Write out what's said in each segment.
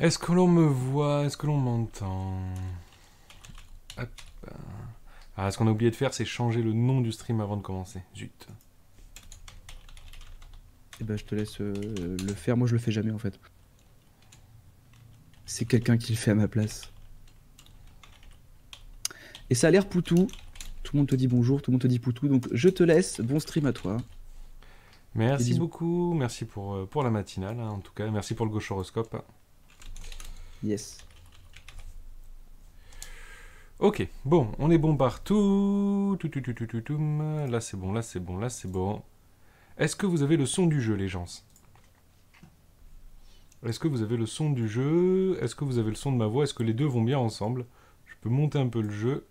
Est-ce que l'on me voit? Est-ce que l'on m'entend? Hop. Ah, ce qu'on a oublié de faire, c'est changer le nom du stream avant de commencer. Zut. Eh ben, je te laisse le faire. Moi, je le fais jamais, en fait. C'est quelqu'un qui le fait à ma place. Et ça a l'air poutou. Tout le monde te dit bonjour, tout le monde te dit poutou. Donc, je te laisse. Bon stream à toi. Merci beaucoup. Merci pour la matinale, hein, en tout cas. Merci pour le gauche horoscope. Yes. Ok, bon, on est bon partout. Là, c'est bon, là, c'est bon, là, c'est bon. Est-ce que vous avez le son du jeu, les gens? Est-ce que vous avez le son du jeu? Est-ce que vous avez le son de ma voix? Est-ce que les deux vont bien ensemble? Je peux monter un peu le jeu.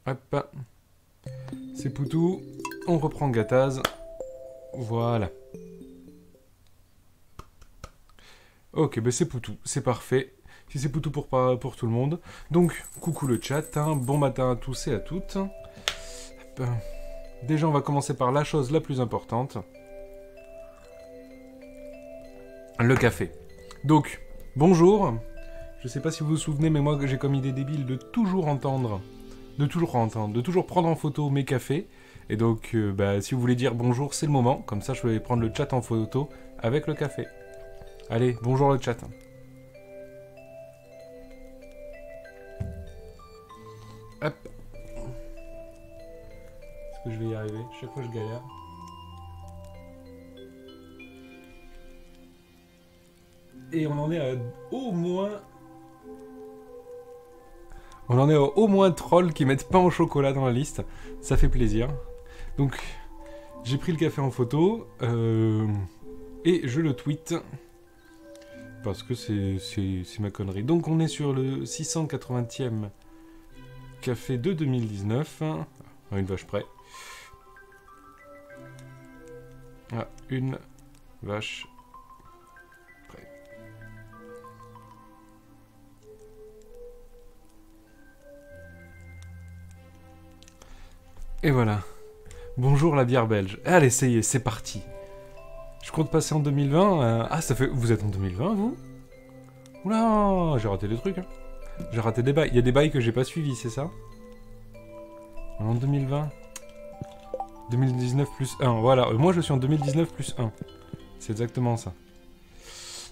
Hop. C'est Poutou. On reprend Gataz. Voilà. Ok, ben c'est Poutou. C'est parfait. Si c'est Poutou pour tout le monde. Donc, coucou le chat. Hein. Bon matin à tous et à toutes. Hop. Déjà, on va commencer par la chose la plus importante. Le café. Donc, bonjour. Je sais pas si vous vous souvenez, mais moi j'ai comme idée débile de toujours prendre en photo mes cafés. Et donc, si vous voulez dire bonjour, c'est le moment. Comme ça, je vais prendre le chat en photo avec le café. Allez, bonjour le chat. Hop. Est-ce que je vais y arriver? Chaque fois, je galère. Et on en est à au moins... On en est à au moins troll qui mettent pain au chocolat dans la liste. Ça fait plaisir. Donc, j'ai pris le café en photo. Et je le tweet. Parce que c'est ma connerie. Donc, on est sur le 680e café de 2019. À une vache près. Ah, une vache près. Et voilà. Bonjour la bière belge. Allez, ça y est, c'est parti. Je compte passer en 2020. Ah, ça fait... Vous êtes en 2020, vous? Oula, j'ai raté des trucs. Hein. J'ai raté des bails. Il y a des bails que j'ai pas suivis, c'est ça? En 2020. 2019 plus 1. Voilà, moi je suis en 2019 plus 1. C'est exactement ça.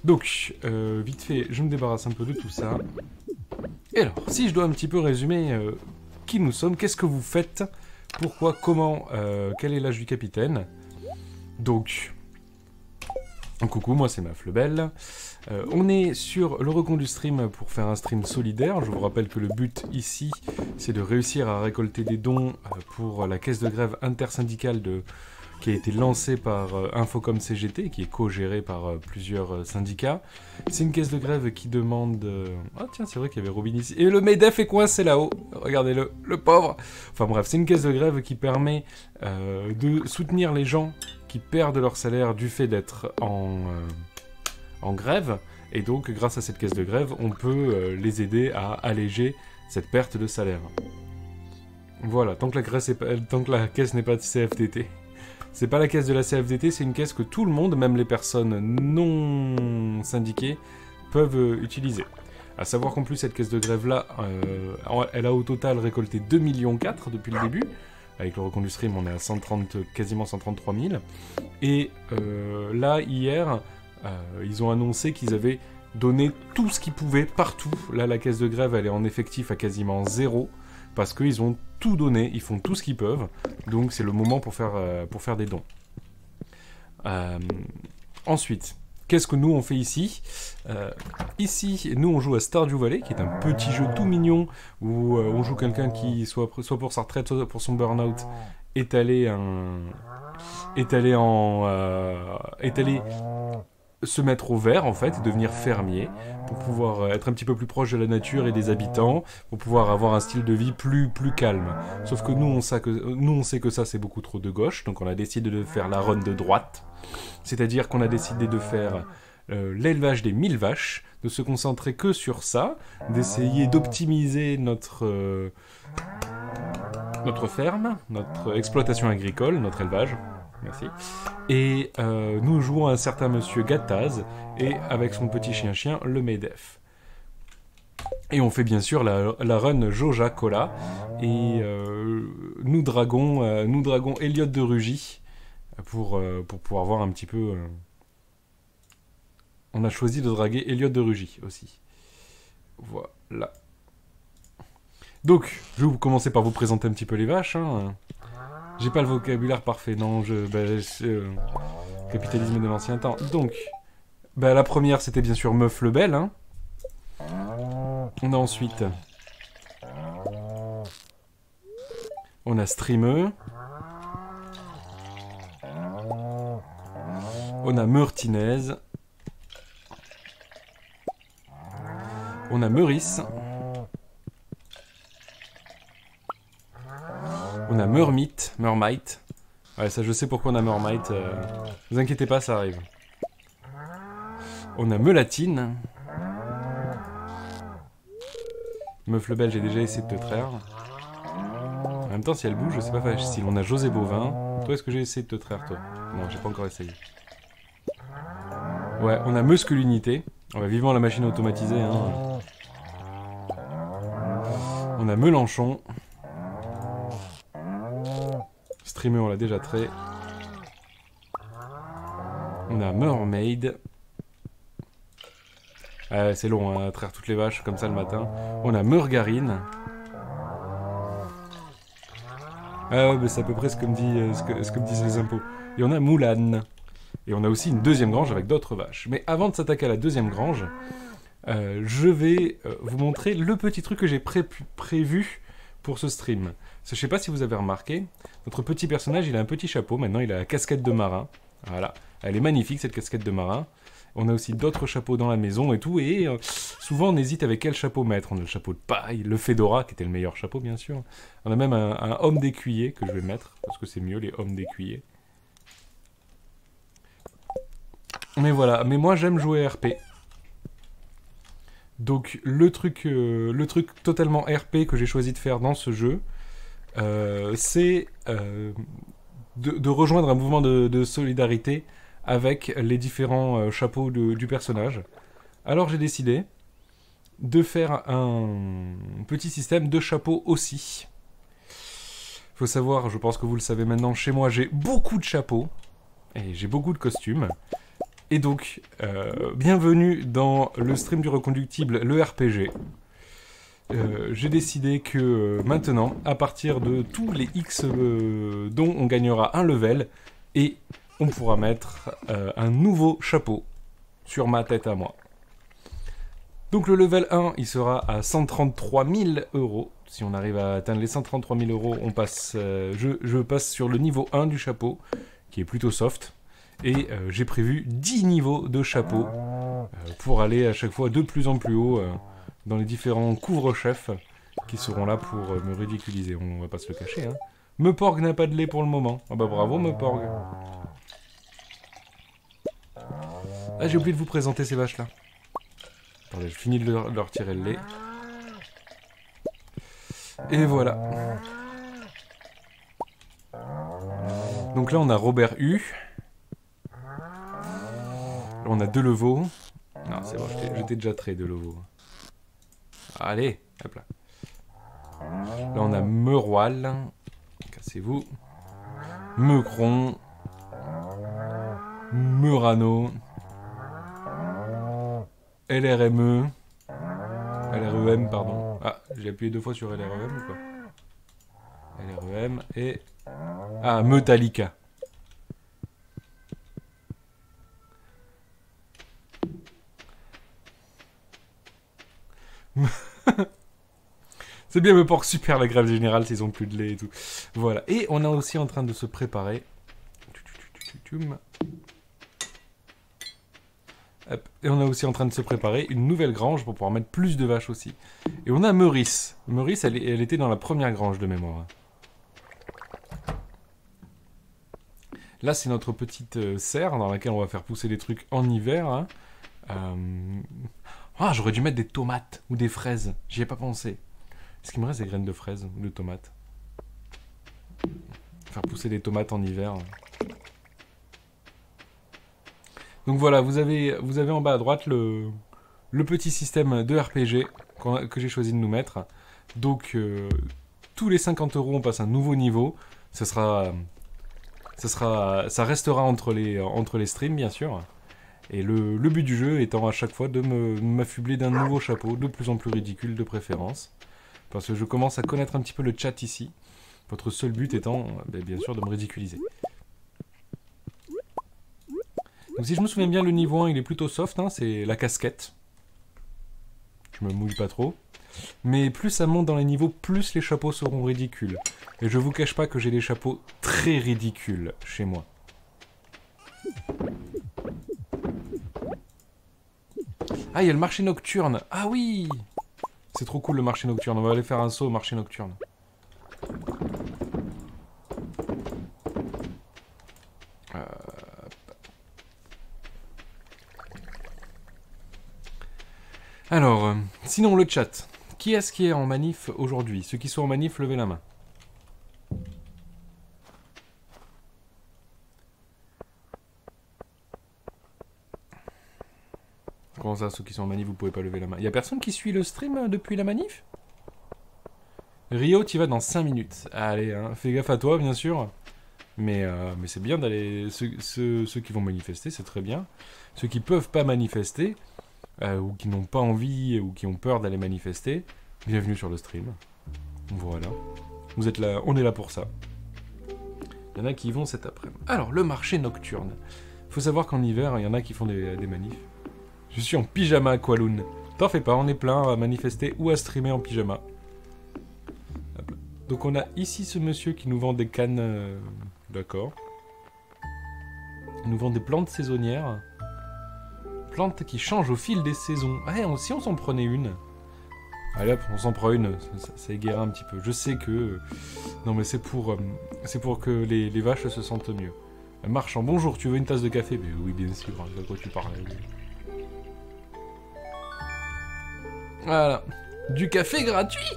Donc, vite fait, je me débarrasse un peu de tout ça. Et alors, si je dois un petit peu résumer qui nous sommes, qu'est-ce que vous faites, pourquoi, comment, quel est l'âge du capitaine. Donc, coucou, moi c'est Maflebel. On est sur le recon du stream pour faire un stream solidaire. Je vous rappelle que le but ici, c'est de réussir à récolter des dons pour la caisse de grève intersyndicale qui a été lancée par Infocom CGT, qui est co-gérée par plusieurs syndicats. C'est une caisse de grève qui demande... Ah tiens, c'est vrai qu'il y avait Robin ici. Et le MEDEF est coincé là-haut. Regardez-le, le pauvre. Enfin bref, c'est une caisse de grève qui permet de soutenir les gens qui perdent leur salaire du fait d'être en grève, et donc grâce à cette caisse de grève, on peut les aider à alléger cette perte de salaire. Voilà, tant que la caisse n'est pas de CFDT. C'est pas la caisse de la CFDT, c'est une caisse que tout le monde, même les personnes non syndiquées, peuvent utiliser. À savoir qu'en plus, cette caisse de grève-là, elle a au total récolté 2,4 millions depuis le début. Avec le recon du stream, on est à quasiment 133 000. Et là, hier... ils ont annoncé qu'ils avaient donné tout ce qu'ils pouvaient partout. Là, la caisse de grève, elle est en effectif à quasiment 0, parce qu'ils ont tout donné, ils font tout ce qu'ils peuvent. Donc, c'est le moment pour faire des dons. Ensuite, qu'est-ce que nous, on fait ici? Ici, nous, on joue à Stardew Valley, qui est un petit jeu tout mignon, où on joue quelqu'un qui, soit pour sa retraite, soit pour son burn-out, est allé se mettre au vert en fait, devenir fermier, pour pouvoir être un petit peu plus proche de la nature et des habitants, pour pouvoir avoir un style de vie plus calme. Sauf que nous on sait que ça c'est beaucoup trop de gauche, donc on a décidé de faire la run de droite, c'est-à-dire qu'on a décidé de faire l'élevage des 1000 vaches, de se concentrer que sur ça, d'essayer d'optimiser notre ferme, notre exploitation agricole, notre élevage. Merci. Et nous jouons un certain monsieur Gattaz, et avec son petit chien-chien, le Medef. Et on fait bien sûr la run Joja Cola, et nous draguons Elliot de Rugy, pour pouvoir voir un petit peu... On a choisi de draguer Elliot de Rugy aussi. Voilà. Donc, je vais vous commencer par vous présenter un petit peu les vaches. Hein. J'ai pas le vocabulaire parfait, non, capitalisme de l'ancien temps. Donc, la première, c'était bien sûr Meuf Lebel. Hein. On a ensuite... On a Streameux. On a Meurtinez. On a Meurice. On a Mermite. Ouais, ça je sais pourquoi on a Mermite. Vous inquiétez pas, ça arrive. On a Melatine. Meuf Lebel, j'ai déjà essayé de te traire. En même temps, si elle bouge, c'est pas facile. On a José Bovin. Toi, est-ce que j'ai essayé de te traire, toi? Non, j'ai pas encore essayé. Ouais, on a Meusculunité. On va vivement la machine automatisée. Hein. On a Mélenchon. Streamer, on l'a déjà trait. On a Mermaid. C'est long hein, à traire toutes les vaches comme ça le matin. On a Meurgarine. Ah ouais, mais c'est à peu près ce que me disent les impôts. Et on a Moulane. Et on a aussi une deuxième grange avec d'autres vaches. Mais avant de s'attaquer à la deuxième grange, je vais vous montrer le petit truc que j'ai prévu pour ce stream. Je ne sais pas si vous avez remarqué, notre petit personnage, il a un petit chapeau. Maintenant, il a la casquette de marin. Voilà. Elle est magnifique, cette casquette de marin. On a aussi d'autres chapeaux dans la maison et tout. Et souvent, on hésite avec quel chapeau mettre. On a le chapeau de paille, le fedora, qui était le meilleur chapeau, bien sûr. On a même un homme d'écuyer que je vais mettre, parce que c'est mieux, les hommes d'écuyer. Mais voilà, mais moi j'aime jouer RP. Donc le truc totalement RP que j'ai choisi de faire dans ce jeu, c'est de rejoindre un mouvement de solidarité avec les différents chapeaux du personnage. Alors j'ai décidé de faire un petit système de chapeaux aussi. Faut savoir, je pense que vous le savez maintenant, chez moi j'ai beaucoup de chapeaux et j'ai beaucoup de costumes. Et donc, bienvenue dans le stream du reconductible, le RPG. J'ai décidé que maintenant, à partir de tous les X dont on gagnera un level, et on pourra mettre un nouveau chapeau sur ma tête à moi. Donc le level 1, il sera à 133 000 €. Si on arrive à atteindre les 133 000 €, on passe, je passe sur le niveau 1 du chapeau, qui est plutôt soft. Et j'ai prévu 10 niveaux de chapeau pour aller à chaque fois de plus en plus haut dans les différents couvre-chefs qui seront là pour me ridiculiser. On va pas se le cacher. Hein. Meuporg n'a pas de lait pour le moment. Ah bah bravo Meuporg. Ah j'ai oublié de vous présenter ces vaches là. Attendez, je finis de leur tirer le lait. Et voilà. Donc là on a Robert U. On a Deleveau. Non, c'est bon, je t'ai déjà trait Deleveau. Allez, hop là. Là, on a Meuroil. Cassez-vous. Meucron. Meurano. LRME. LREM, pardon. Ah, j'ai appuyé 2 fois sur LREM ou quoi? LREM et... Ah, Metallica. C'est bien me porte super la grève générale s'ils ont plus de lait et tout. Voilà. Et on est aussi en train de se préparer. Hop. Et on est aussi en train de se préparer une nouvelle grange pour pouvoir mettre plus de vaches aussi. Et on a Meurice. Meurice, elle était dans la première grange de mémoire. Là, c'est notre petite serre dans laquelle on va faire pousser des trucs en hiver. Hein. Ah, j'aurais dû mettre des tomates ou des fraises. J'y ai pas pensé. Est-ce qu'il me reste des graines de fraises ou de tomates? Faire pousser des tomates en hiver. Donc voilà, vous avez en bas à droite le petit système de RPG que j'ai choisi de nous mettre. Donc tous les 50 euros, on passe un nouveau niveau. Ça restera entre les streams, bien sûr. Et le but du jeu étant à chaque fois de m'affubler d'un nouveau chapeau, de plus en plus ridicule de préférence. Parce que je commence à connaître un petit peu le chat ici. Votre seul but étant, bien sûr, de me ridiculiser. Donc si je me souviens bien, le niveau 1, il est plutôt soft, hein, c'est la casquette. Je me mouille pas trop. Mais plus ça monte dans les niveaux, plus les chapeaux seront ridicules. Et je vous cache pas que j'ai des chapeaux très ridicules chez moi. Ah, il y a le marché nocturne. Ah oui! C'est trop cool le marché nocturne. On va aller faire un saut au marché nocturne. Alors, sinon le chat. Qui est-ce qui est en manif aujourd'hui? Ceux qui sont en manif, levez la main. Comment ça, ceux qui sont en manif, vous pouvez pas lever la main? Il y a personne qui suit le stream depuis la manif? Rio, tu vas dans 5 minutes. Allez, hein, fais gaffe à toi, bien sûr. Mais c'est bien d'aller... Ceux qui vont manifester, c'est très bien. Ceux qui peuvent pas manifester, ou qui n'ont pas envie, ou qui ont peur d'aller manifester, bienvenue sur le stream. Voilà. Vous êtes là, on est là pour ça. Il y en a qui y vont cet après-midi. Alors, le marché nocturne. Faut savoir qu'en hiver, il y en a qui font des manifs. Je suis en pyjama, Kowloon. T'en fais pas, on est plein à manifester ou à streamer en pyjama. Hop. Donc on a ici ce monsieur qui nous vend des cannes... D'accord. Il nous vend des plantes saisonnières. Plantes qui changent au fil des saisons. Ah, si on s'en prenait une. Allez hop, on s'en prend une. Ça égayerait un petit peu. Je sais que... Non mais c'est pour que les vaches se sentent mieux. Marchand, bonjour, tu veux une tasse de café? Mais oui, bien sûr, de quoi tu parles. Voilà. Du café gratuit.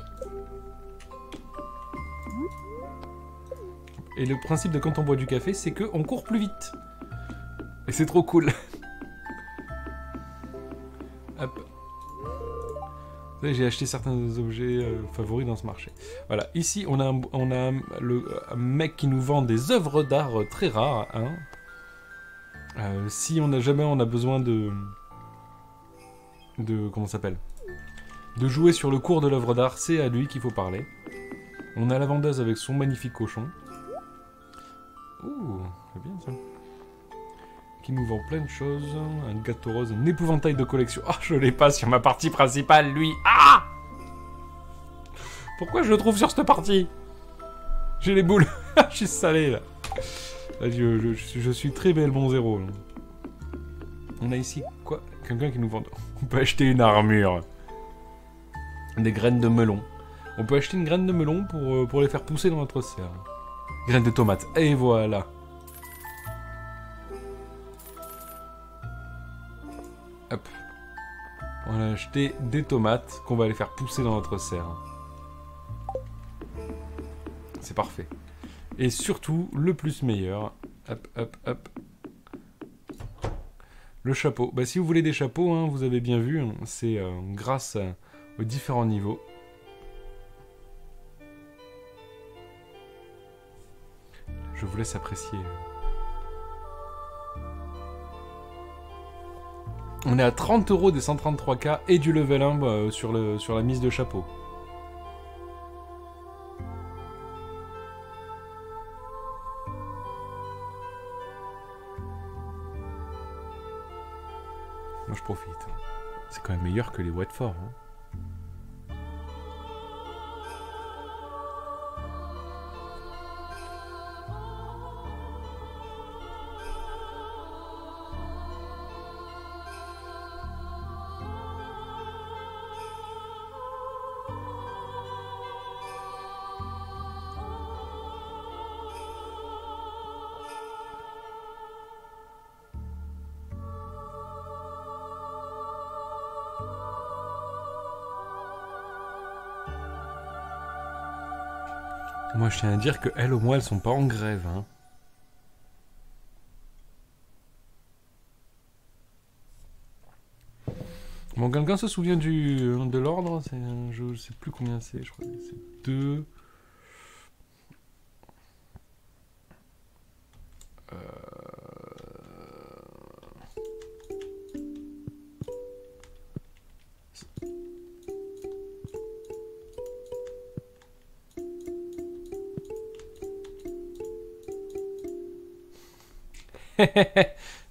Et le principe de quand on boit du café, c'est qu'on court plus vite. Et c'est trop cool. Hop. J'ai acheté certains objets favoris dans ce marché. Voilà, ici on a un mec qui nous vend des œuvres d'art très rares. Hein. Si on a besoin de comment ça s'appelle, de jouer sur le cours de l'œuvre d'art, c'est à lui qu'il faut parler. On a la vendeuse avec son magnifique cochon. Ouh, c'est bien ça. Qui nous vend plein de choses. Un gâteau rose, un épouvantail de collection. Ah, je l'ai pas sur ma partie principale, lui. Ah! Pourquoi je le trouve sur cette partie? J'ai les boules. Je suis salé, là. Je suis très Belmont zéro. Là. On a ici, quoi? Quelqu'un qui nous vend... On peut acheter une armure. Des graines de melon. On peut acheter une graine de melon pour les faire pousser dans notre serre. Graines de tomates. Et voilà. Hop. On a acheté des tomates qu'on va aller faire pousser dans notre serre. C'est parfait. Et surtout, le plus meilleur. Hop, hop, hop. Le chapeau. Bah, si vous voulez des chapeaux, hein, vous avez bien vu, hein, c'est grâce aux différents niveaux. Je vous laisse apprécier. On est à 30 € des 133K et du level 1 sur la mise de chapeau. Moi je profite. C'est quand même meilleur que les Watford. Hein. Moi, je tiens à dire qu'elles, au moins, elles sont pas en grève. Hein. Bon, quelqu'un se souvient de l'ordre? Je sais plus combien c'est, je crois que c'est 2...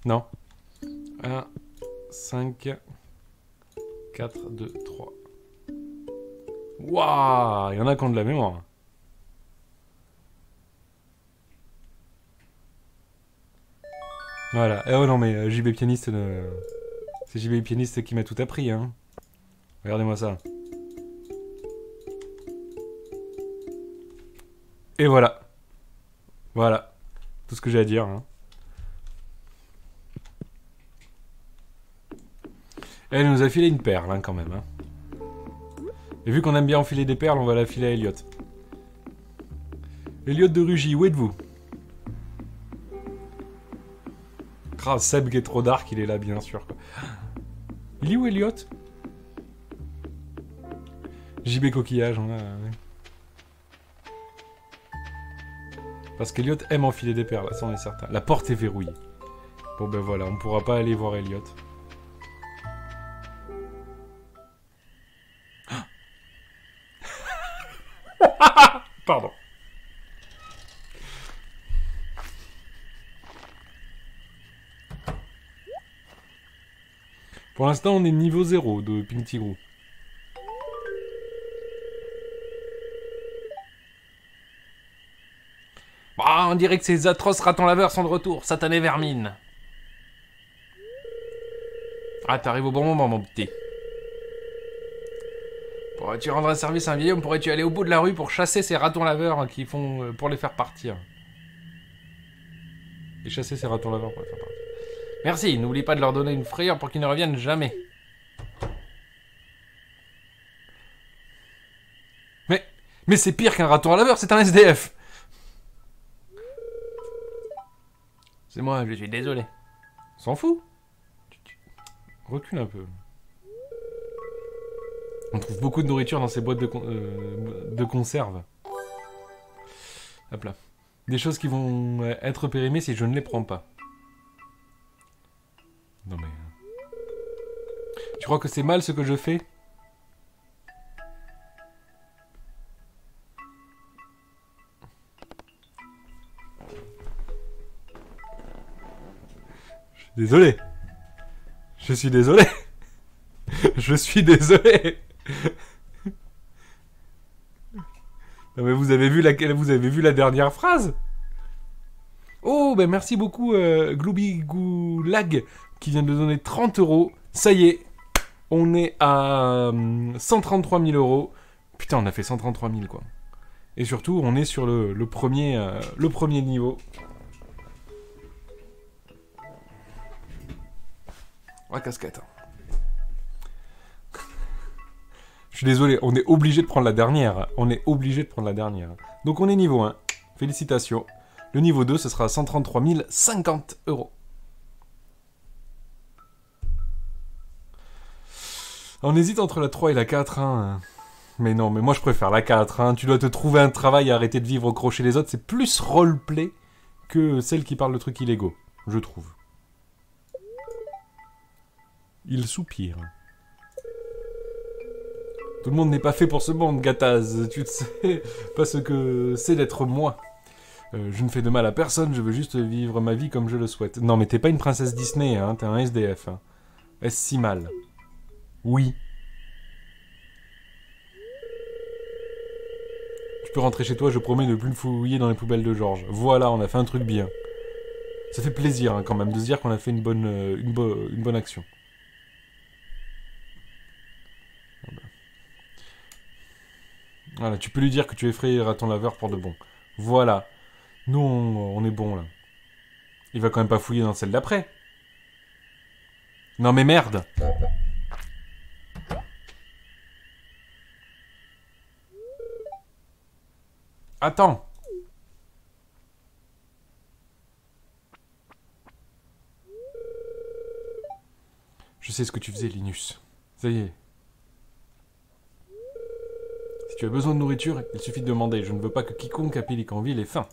Non. 1, 5, 4, 2, 3. Waouh, il y en a qui ont de la mémoire. Voilà. Eh oh non, mais JB Pianiste, c'est JB Pianiste qui m'a tout appris, hein. Regardez-moi ça. Et voilà. Voilà. Tout ce que j'ai à dire, hein. Elle nous a filé une perle, hein, quand même, hein. Et vu qu'on aime bien enfiler des perles, on va la filer à Elliot. Elliot de Rugy, où êtes-vous? Ah, Seb qui est trop dark, il est là, bien sûr, quoi. Il est où, Elliot? JB Coquillage, on a... Ouais. Parce qu'Elliot aime enfiler des perles, ça on est certain. La porte est verrouillée. Bon ben voilà, on pourra pas aller voir Elliot. Pardon. Pour l'instant, on est niveau 0 de Pink Tigrou. Ah, on dirait que ces atroces ratons laveurs sont de retour, satané vermine. Ah, t'arrives au bon moment, mon petit. Pourrais-tu rendre un service à un vieil homme? Pourrais-tu aller au bout de la rue pour chasser ces ratons laveurs qui font... pour les faire partir? Et chasser ces ratons laveurs pour les faire partir. Merci, n'oublie pas de leur donner une frayeur pour qu'ils ne reviennent jamais. Mais c'est pire qu'un raton laveur, c'est un SDF. C'est moi, je suis désolé. On s'en fout. Recule un peu. On trouve beaucoup de nourriture dans ces boîtes de conserve. Hop là. Des choses qui vont être périmées si je ne les prends pas. Non mais... Tu crois que c'est mal ce que je fais? Je suis désolé. Je suis désolé. Je suis désolé. Non mais vous avez vu la dernière phrase? Oh, ben merci beaucoup Glooby Goulag qui vient de donner 30 €. Ça y est, on est à 133 000 €. Putain, on a fait 133 000 quoi. Et surtout, on est sur le premier niveau. La casquette. Je suis désolé, on est obligé de prendre la dernière. On est obligé de prendre la dernière. Donc on est niveau 1. Félicitations. Le niveau 2, ce sera 133 050 €. On hésite entre la 3 et la 4. Hein. Mais non, mais moi je préfère la 4. Hein. Tu dois te trouver un travail et arrêter de vivre au crochet des autres. C'est plus roleplay que celle qui parle de trucs illégaux, je trouve. Il soupire. Tout le monde n'est pas fait pour ce monde, Gataz. Tu ne sais pas ce que c'est d'être moi. Je ne fais de mal à personne, je veux juste vivre ma vie comme je le souhaite. Non, mais t'es pas une princesse Disney, hein, t'es un SDF. Hein. Est-ce si mal? Oui. Tu peux rentrer chez toi, je promets de ne plus me fouiller dans les poubelles de Georges. Voilà, on a fait un truc bien. Ça fait plaisir, hein, quand même, de se dire qu'on a fait une bonne action. Voilà, tu peux lui dire que tu effrayeras ton laveur pour de bon. Voilà. Nous, on est bon, là. Il va quand même pas fouiller dans celle d'après. Non mais merde. Attends. Je sais ce que tu faisais, Linus. Ça y est. Si tu as besoin de nourriture, il suffit de demander. Je ne veux pas que quiconque à Pélicanville ait faim.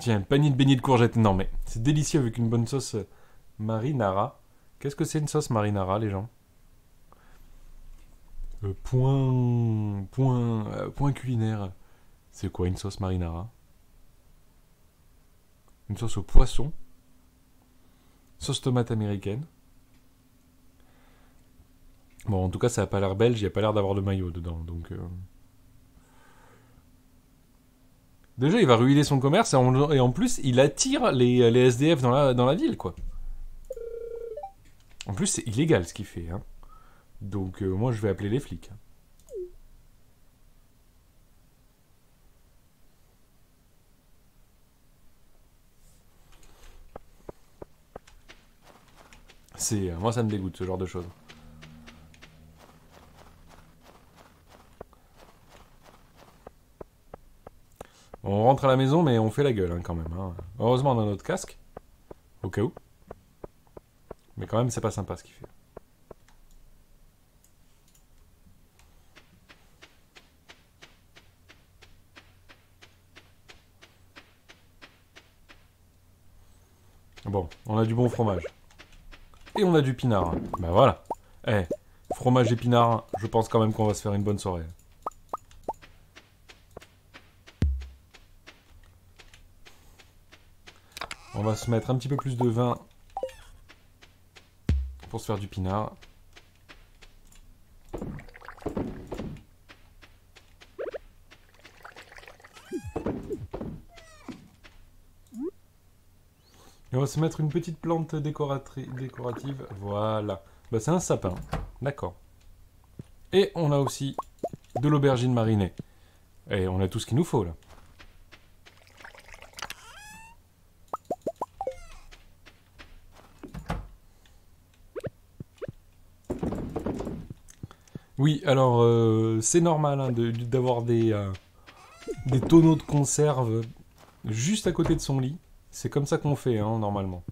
Tiens, panier de beignets de courgettes. Non mais, c'est délicieux avec une bonne sauce marinara. Qu'est-ce que c'est une sauce marinara, les gens? Point culinaire. C'est quoi une sauce marinara? Une sauce au poisson? Sauce tomate américaine? Bon, en tout cas, ça a pas l'air belge, il n'y a pas l'air d'avoir de maillot dedans, donc... Déjà, il va ruiner son commerce, et en plus, il attire les SDF dans la ville, quoi. En plus, c'est illégal, ce qu'il fait, hein. Donc, moi, je vais appeler les flics. Moi, ça me dégoûte, ce genre de choses. On rentre à la maison, mais on fait la gueule, hein, quand même. Hein. Heureusement, on a notre casque. Au cas où. Mais quand même, c'est pas sympa, ce qu'il fait. Bon, on a du bon fromage. Et on a du pinard. Bah voilà. Fromage et pinard, je pense quand même qu'on va se faire une bonne soirée. On va se mettre un petit peu plus de vin pour se faire du pinard. Et on va se mettre une petite plante décorative. Voilà. Bah c'est un sapin. D'accord. Et on a aussi de l'aubergine marinée. Et on a tout ce qu'il nous faut là. Oui, alors c'est normal hein, d'avoir des tonneaux de conserve juste à côté de son lit. C'est comme ça qu'on fait, hein, normalement.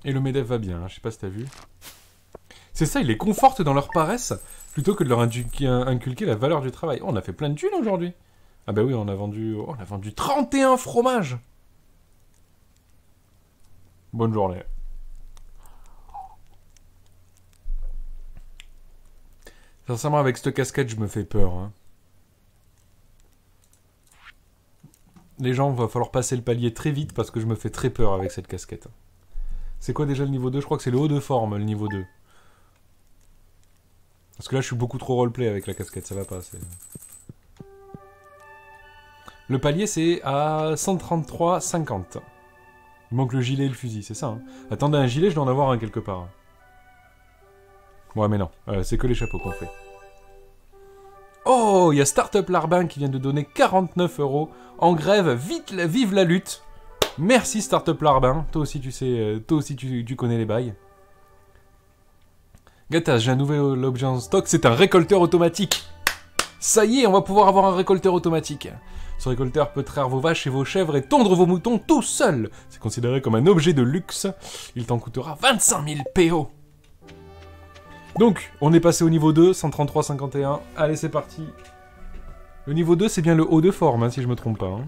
Et le MEDEF va bien, hein, je sais pas si t'as vu. C'est ça, ils les confortent dans leur paresse, plutôt que de leur inculquer la valeur du travail. Oh, on a fait plein de thunes aujourd'hui. Ah bah oui, on a vendu 31 fromages. Bonne journée. Sincèrement, avec cette casquette, je me fais peur. Hein. Les gens, va falloir passer le palier très vite parce que je me fais très peur avec cette casquette. C'est quoi déjà le niveau 2? Je crois que c'est le haut de forme, le niveau 2. Parce que là, je suis beaucoup trop roleplay avec la casquette, ça va pas. Le palier, c'est à 133,50. Il manque le gilet et le fusil, c'est ça. Hein. Attendez, un gilet, je dois en avoir un quelque part. Ouais, mais non, c'est que les chapeaux qu'on fait. Oh, il y a Startup Larbin qui vient de donner 49 € en grève. Vite, vive la lutte. Merci Startup Larbin. Toi aussi, tu sais, tu connais les bails. Gatas, j'ai un nouvel objet en stock. C'est un récolteur automatique. Ça y est, on va pouvoir avoir un récolteur automatique. Ce récolteur peut traire vos vaches et vos chèvres et tondre vos moutons tout seul. C'est considéré comme un objet de luxe. Il t'en coûtera 25 000 PO. Donc, on est passé au niveau 2, 133,51. Allez, c'est parti. Le niveau 2, c'est bien le haut de forme, hein, si je me trompe pas. Hein.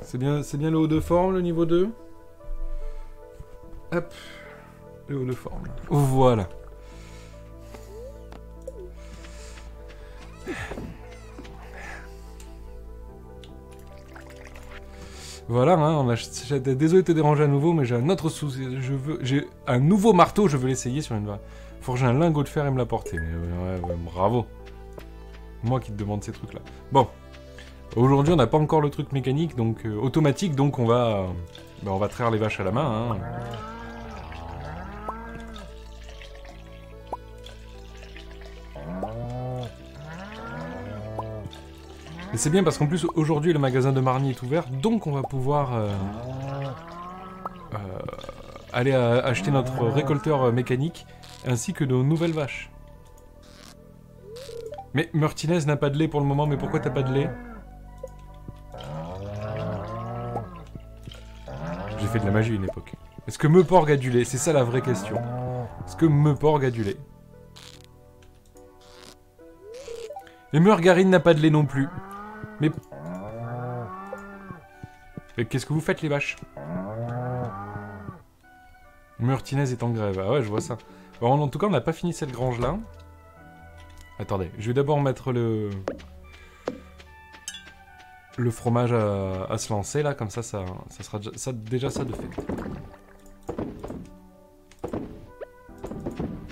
C'est bien le haut de forme, le niveau 2. Hop. Le haut de forme. Voilà. Voilà, hein, désolé de te déranger à nouveau, mais j'ai un autre souci. J'ai un nouveau marteau, je veux l'essayer sur une... Forger un lingot de fer et me l'apporter. Ouais, bravo. Moi qui te demande ces trucs-là. Bon. Aujourd'hui, on n'a pas encore le truc mécanique, donc automatique, donc on va traire les vaches à la main. Hein. Et c'est bien parce qu'en plus, aujourd'hui, le magasin de Marny est ouvert, donc on va pouvoir aller acheter notre récolteur mécanique, ainsi que nos nouvelles vaches. Mais Martinez n'a pas de lait pour le moment, mais pourquoi t'as pas de lait? J'ai fait de la magie une époque. Est-ce que Meuporg a du lait? C'est ça la vraie question. Est-ce que Meuporg a du lait? Et Meurgarine n'a pas de lait non plus. Mais qu'est-ce que vous faites les vaches? Martinez est en grève. Ah ouais, je vois ça. Bon, en tout cas, on n'a pas fini cette grange-là. Attendez, je vais d'abord mettre le fromage à se lancer, là. Comme ça sera déjà ça de fait.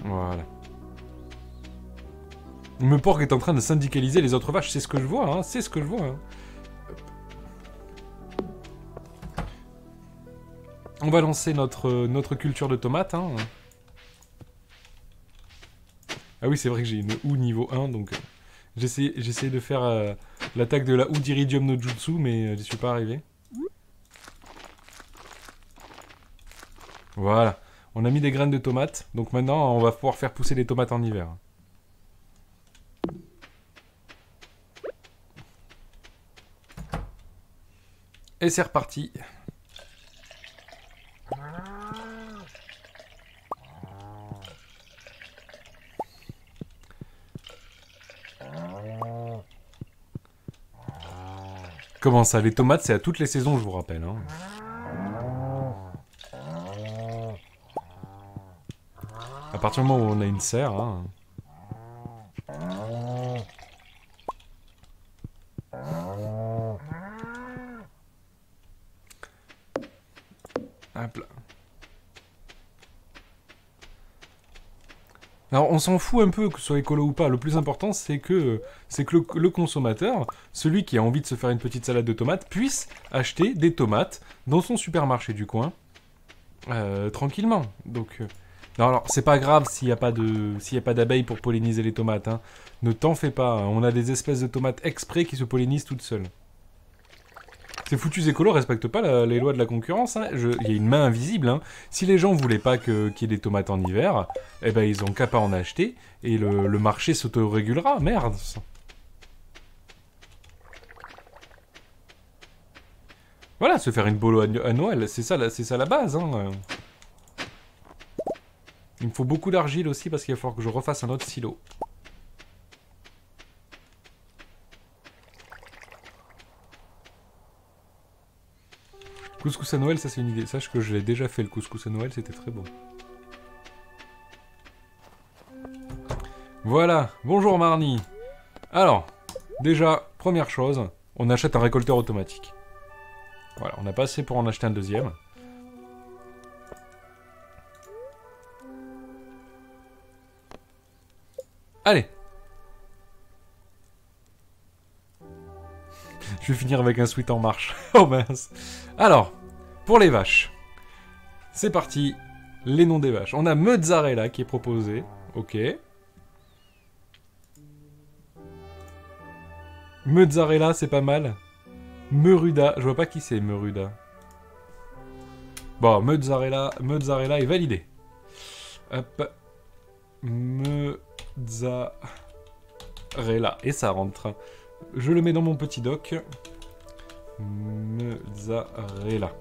Voilà. Meuporg est en train de syndicaliser les autres vaches. C'est ce que je vois, hein. C'est ce que je vois, hein. On va lancer notre culture de tomates, hein. Ah oui, c'est vrai que j'ai une OU niveau 1, donc j'essaie de faire l'attaque de la OU d'Iridium no Jutsu, mais j'y suis pas arrivé. Voilà. On a mis des graines de tomates, donc maintenant on va pouvoir faire pousser des tomates en hiver. Et c'est reparti. Comment ça? Les tomates, c'est à toutes les saisons, je vous rappelle. Hein. À partir du moment où on a une serre. Hein. Hop là. Alors on s'en fout un peu que ce soit écolo ou pas, le plus important c'est que le consommateur, celui qui a envie de se faire une petite salade de tomates, puisse acheter des tomates dans son supermarché du coin, tranquillement. Donc, non, alors c'est pas grave s'il n'y a pas d'abeilles pour polliniser les tomates, hein. Ne t'en fais pas, hein. On a des espèces de tomates exprès qui se pollinisent toutes seules. Ces foutus écolos respectent pas les lois de la concurrence. Hein. Il y a une main invisible. Hein. Si les gens voulaient pas qu'il y ait des tomates en hiver, eh ben ils ont qu'à pas en acheter et le marché s'autorégulera. Merde. Voilà, se faire une bolo à Noël, c'est ça la base. Hein. Il me faut beaucoup d'argile aussi parce qu'il va falloir que je refasse un autre silo. Couscous à Noël, ça c'est une idée. Sache que je l'ai déjà fait le couscous à Noël, c'était très bon. Voilà, bonjour Marnie. Alors, déjà, première chose, on achète un récolteur automatique. Voilà, on n'a pas assez pour en acheter un deuxième. Allez. Je vais finir avec un sweat en marche. Oh mince. Alors, pour les vaches. C'est parti. Les noms des vaches. On a Mozzarella qui est proposé. Ok. Mozzarella, c'est pas mal. Meruda. Je vois pas qui c'est, Meruda. Bon, Mozzarella est validé. Hop. Mozzarella. Et ça rentre. Je le mets dans mon petit doc. Mozzarella.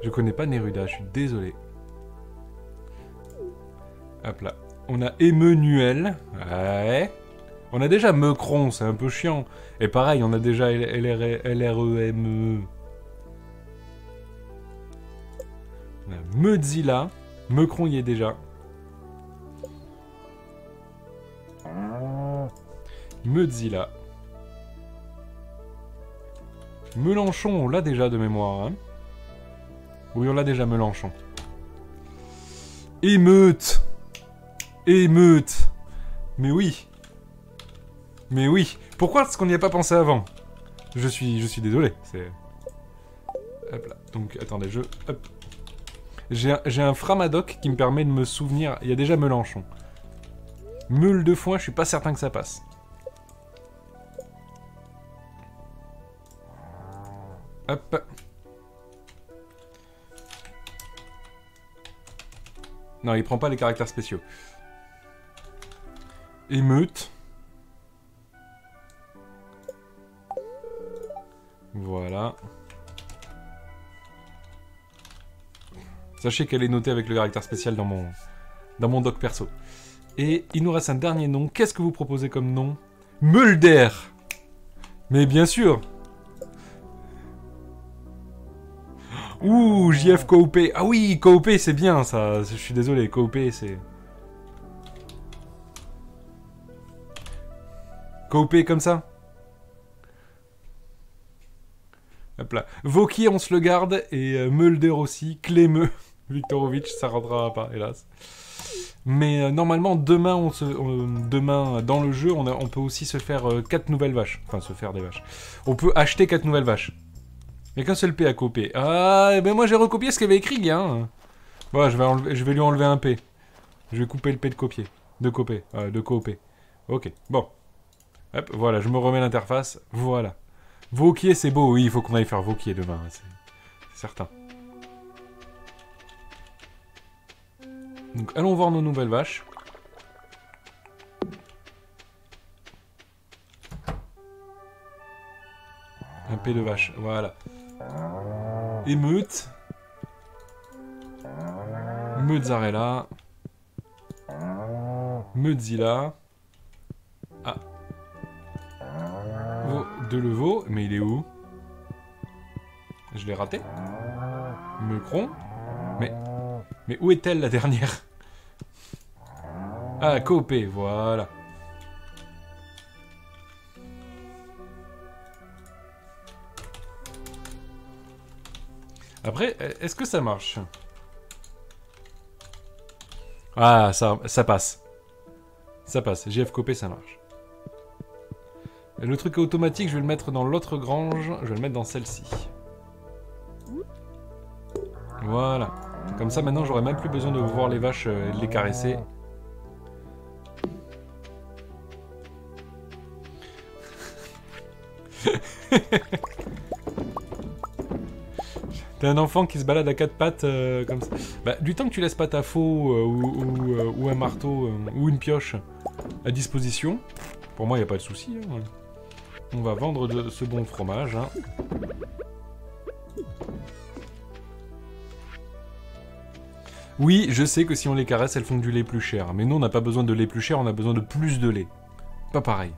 Je connais pas Neruda, je suis désolé. Hop là. On a Emmanuel. Ouais. On a déjà Mecron, c'est un peu chiant. Et pareil, on a déjà LREME. On a Mozilla. Mecron y est déjà. Mozilla. Mélenchon, on l'a déjà de mémoire. Hein. Oui, on l'a déjà, Mélenchon. Émeute. Émeute. Mais oui. Mais oui. Pourquoi est-ce qu'on n'y a pas pensé avant? Je suis désolé. C'est... Hop là. Donc, attendez, hop. J'ai un Framadoc qui me permet de me souvenir... Il y a déjà Mélenchon. Meule de foin, je suis pas certain que ça passe. Hop. Non, il prend pas les caractères spéciaux. Émeute. Voilà. Sachez qu'elle est notée avec le caractère spécial dans mon doc perso. Et il nous reste un dernier nom. Qu'est-ce que vous proposez comme nom? Mulder. Mais bien sûr. Ouh, JF Coop. Ah oui, Coop, c'est bien ça. Je suis désolé, Coop, c'est... Coop comme ça. Hop là. Vauquier, on se le garde. Et Mulder aussi. Clémeux. Viktorovitch, ça rentrera pas, hélas. Mais normalement, demain, demain, dans le jeu, on peut aussi se faire 4 nouvelles vaches. Enfin, se faire des vaches. On peut acheter 4 nouvelles vaches. Il n'y a qu'un seul P à copier. Ah, ben moi j'ai recopié ce qu'il avait écrit, hein. Bon, je vais lui enlever un P. Je vais couper le P de copier. De copier. De coopé. Ok, bon. Hop, voilà, je me remets l'interface. Voilà. Vauquier, c'est beau. Oui, il faut qu'on aille faire Vauquier demain. C'est certain. Donc, allons voir nos nouvelles vaches. Un P de vache, voilà. Émeute. Mozzarella. Mozilla. Ah. De Levaux, mais il est où? Je l'ai raté. Meucron. Mais où est-elle la dernière? Ah, Coop, voilà. Après, est-ce que ça marche? Ah, ça passe. Ça passe. JF Coop, ça marche. Le truc automatique, je vais le mettre dans l'autre grange. Je vais le mettre dans celle-ci. Voilà. Comme ça, maintenant, j'aurai même plus besoin de voir les vaches et de les caresser. T'es un enfant qui se balade à quatre pattes comme ça. Bah, du temps que tu laisses pas ta faux ou un marteau ou une pioche à disposition, pour moi, il n'y a pas de souci. Hein. On va vendre ce bon fromage. Hein. Oui, je sais que si on les caresse, elles font du lait plus cher. Mais nous, on n'a pas besoin de lait plus cher, on a besoin de plus de lait. Pas pareil.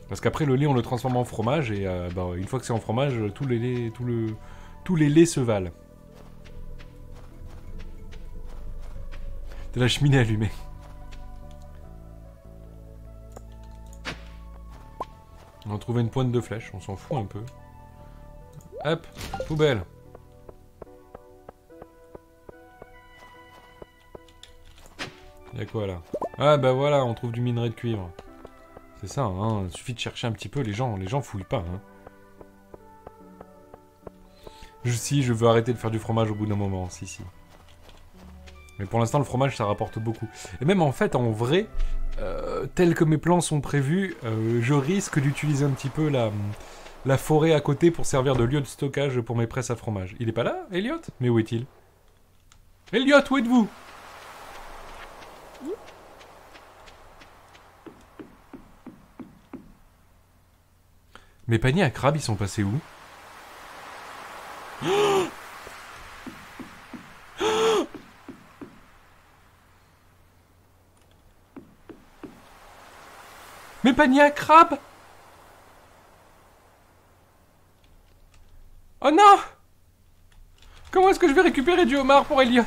Parce qu'après, le lait, on le transforme en fromage, et bah, une fois que c'est en fromage, tous les laits se valent. T'as la cheminée allumée. On a trouvé une pointe de flèche, on s'en fout un peu. Hop, poubelle. Y'a quoi là? Ah bah voilà, on trouve du minerai de cuivre. C'est ça, hein, il suffit de chercher un petit peu, les gens fouillent pas. Hein. Si, je veux arrêter de faire du fromage au bout d'un moment, si. Mais pour l'instant, le fromage, ça rapporte beaucoup. Et même en fait, en vrai, tel que mes plans sont prévus, je risque d'utiliser un petit peu la forêt à côté pour servir de lieu de stockage pour mes presses à fromage. Il est pas là, Elliot? Mais où est-il? Elliot, où êtes-vous? Mes paniers à crabes, ils sont passés où? Mes paniers à crabes? Oh non! Comment est-ce que je vais récupérer du homard pour Elliot?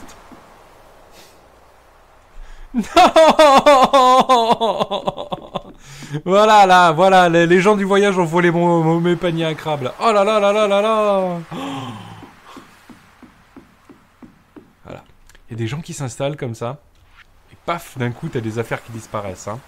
Non! Voilà, là, voilà, les gens du voyage ont volé mes paniers à crabes, là. Oh là là là là là là! Voilà. Il y a des gens qui s'installent comme ça. Et paf, d'un coup, t'as des affaires qui disparaissent, hein.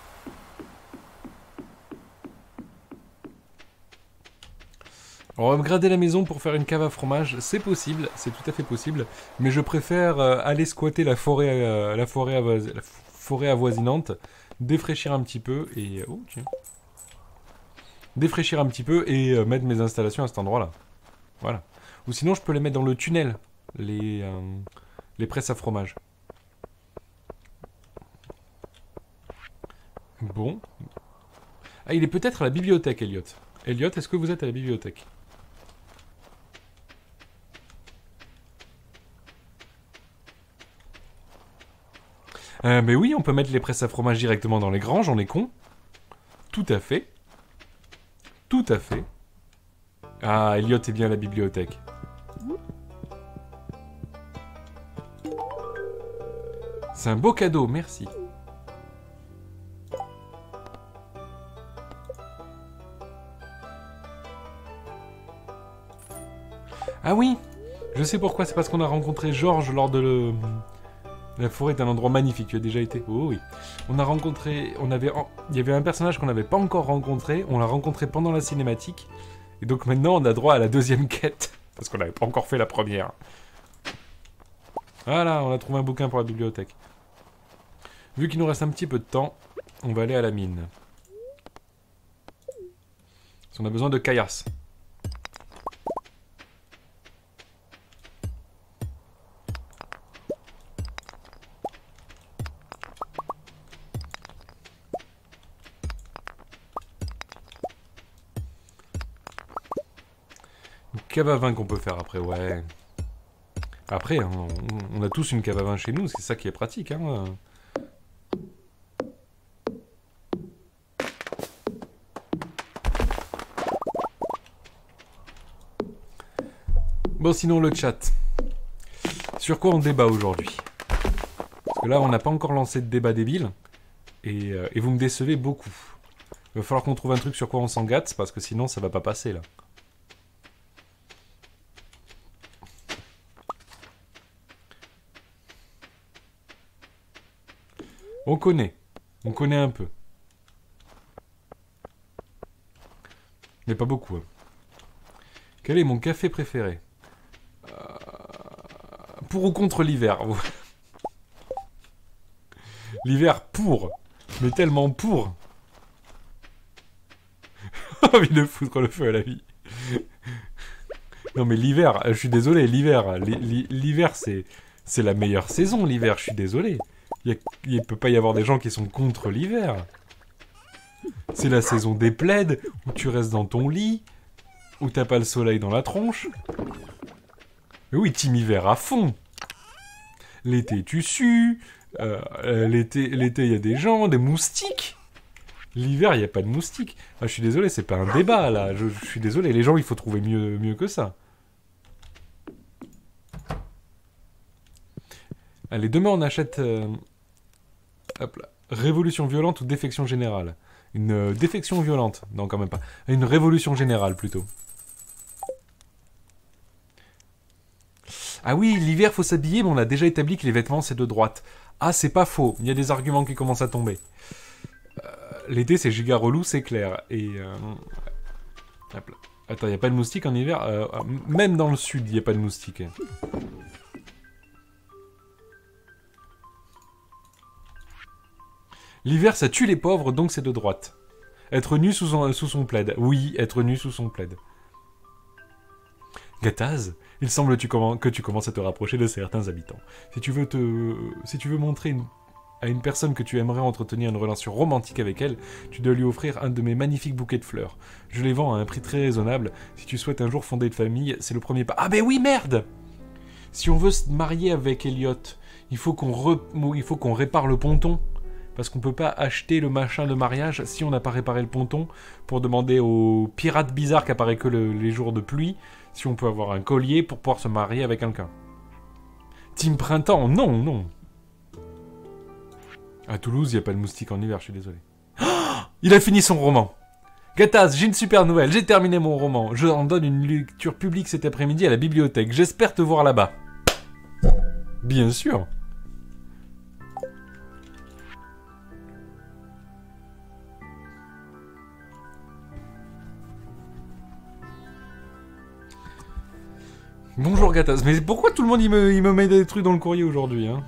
On va upgrader la maison pour faire une cave à fromage, c'est possible, c'est tout à fait possible, mais je préfère aller squatter la forêt avoisinante, défraîchir un petit peu et... Oh, tiens. Défraîchir un petit peu et mettre mes installations à cet endroit-là. Voilà. Ou sinon, je peux les mettre dans le tunnel, les presses à fromage. Bon. Ah, il est peut-être à la bibliothèque, Elliot. Elliot, est-ce que vous êtes à la bibliothèque? Mais oui, on peut mettre les presses à fromage directement dans les granges, on est con. Tout à fait. Tout à fait. Ah, Elliot est bien à la bibliothèque. C'est un beau cadeau, merci. Ah oui, je sais pourquoi, c'est parce qu'on a rencontré Georges lors de le... La forêt est un endroit magnifique, tu as déjà été? Oh oui. On a rencontré... Il y avait un personnage qu'on n'avait pas encore rencontré, on l'a rencontré pendant la cinématique, et donc maintenant on a droit à la deuxième quête, parce qu'on n'avait pas encore fait la première. Voilà, on a trouvé un bouquin pour la bibliothèque. Vu qu'il nous reste un petit peu de temps, on va aller à la mine. Parce qu'on a besoin de caillasse. Une cave à vin qu'on peut faire après, ouais. Après, hein, on a tous une cave à vin chez nous, c'est ça qui est pratique, hein. Bon, sinon le chat. Sur quoi on débat aujourd'hui? Parce que là, on n'a pas encore lancé de débat débile. Et vous me décevez beaucoup. Il va falloir qu'on trouve un truc sur quoi on s'en gâte, parce que sinon, ça va pas passer, là. On connaît un peu. Mais pas beaucoup. Hein. Quel est mon café préféré? Pour ou contre l'hiver? L'hiver pour, mais tellement pour. Envie de foutre le feu à la vie. Non mais l'hiver, je suis désolé, l'hiver c'est la meilleure saison, l'hiver, je suis désolé. Il peut pas y avoir des gens qui sont contre l'hiver. C'est la saison des plaids, où tu restes dans ton lit, où t'as pas le soleil dans la tronche. Mais oui, team hiver à fond. L'été, tu sues. L'été, il y a des gens, des moustiques. L'hiver, il n'y a pas de moustiques. Ah, je suis désolé, c'est pas un débat, là. Je suis désolé, les gens, il faut trouver mieux que ça. Allez, demain, on achète... hop là. Révolution violente ou défection générale? Une défection violente. Non, quand même pas. Une révolution générale, plutôt. Ah oui, l'hiver, faut s'habiller, mais on a déjà établi que les vêtements, c'est de droite. Ah, c'est pas faux. Il y a des arguments qui commencent à tomber. L'été, c'est giga relou, c'est clair. Et... hop là. Attends, il n'y a pas de moustiques en hiver? Même dans le sud, il n'y a pas de moustiques. L'hiver, ça tue les pauvres, donc c'est de droite. Être nu sous son plaid. Oui, être nu sous son plaid. Gataz, il semble que tu commences à te rapprocher de certains habitants. Si tu veux montrer à une personne que tu aimerais entretenir une relation romantique avec elle, tu dois lui offrir un de mes magnifiques bouquets de fleurs. Je les vends à un prix très raisonnable. Si tu souhaites un jour fonder une famille, c'est le premier pas. Ah ben oui, merde! Si on veut se marier avec Elliot, il faut qu'on répare le ponton. Parce qu'on peut pas acheter le machin de mariage si on n'a pas réparé le ponton, pour demander aux pirates bizarres qui apparaissent que les jours de pluie, si on peut avoir un collier pour pouvoir se marier avec quelqu'un. Team printemps, non. À Toulouse, il n'y a pas de moustique en hiver, je suis désolé. Oh, il a fini son roman. Gataz, j'ai une super nouvelle, j'ai terminé mon roman. Je en donne une lecture publique cet après-midi à la bibliothèque. J'espère te voir là-bas. Bien sûr. Bonjour Gataz, mais pourquoi tout le monde il me met des trucs dans le courrier aujourd'hui, hein?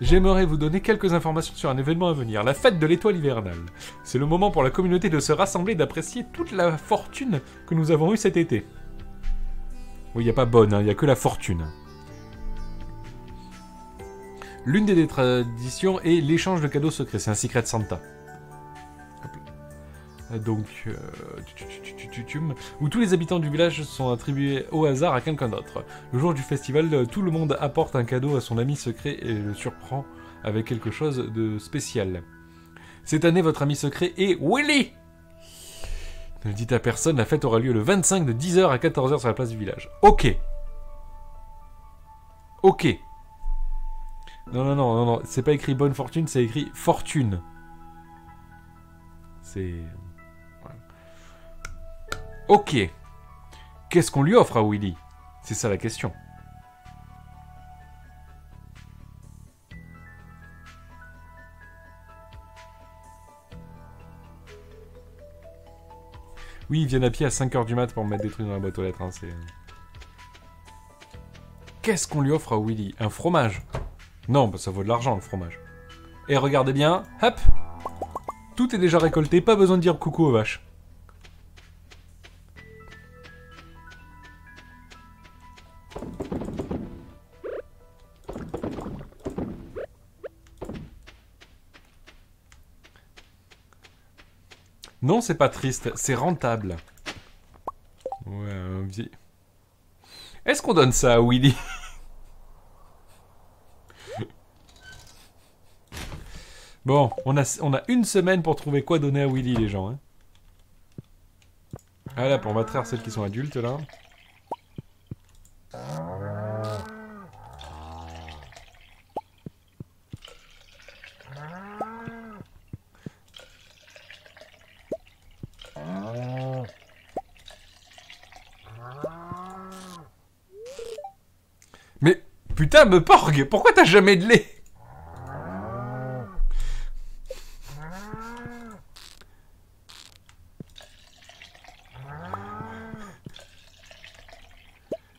J'aimerais vous donner quelques informations sur un événement à venir, la fête de l'étoile hivernale. C'est le moment pour la communauté de se rassembler et d'apprécier toute la fortune que nous avons eue cet été. Oui, il n'y a pas bonne, il n'y a que la fortune. L'une des traditions est l'échange de cadeaux secrets. C'est un Secret Santa. Donc, où tous les habitants du village sont attribués au hasard à quelqu'un d'autre. Le jour du festival, tout le monde apporte un cadeau à son ami secret et le surprend avec quelque chose de spécial. Cette année, votre ami secret est Willy. Ne le dites à personne, la fête aura lieu le 25 de 10h à 14h sur la place du village. Ok. Ok. Non, c'est pas écrit bonne fortune, c'est écrit fortune. C'est... Ok. Qu'est-ce qu'on lui offre à Willy? C'est ça la question. Oui, ils viennent à pied à 5h du mat pour me mettre des trucs dans la boîte aux lettres. Hein, c'est... Qu'est-ce qu'on lui offre à Willy? Un fromage? Non, bah ça vaut de l'argent le fromage. Et regardez bien, hop. Tout est déjà récolté, pas besoin de dire coucou aux vaches. Non, c'est pas triste, c'est rentable. Ouais, est-ce qu'on donne ça à Willy? Bon, on a une semaine pour trouver quoi donner à Willy, les gens. Hein. Ah là, on va traire celles qui sont adultes, là. Mais, putain, me porgue, pourquoi t'as jamais de lait?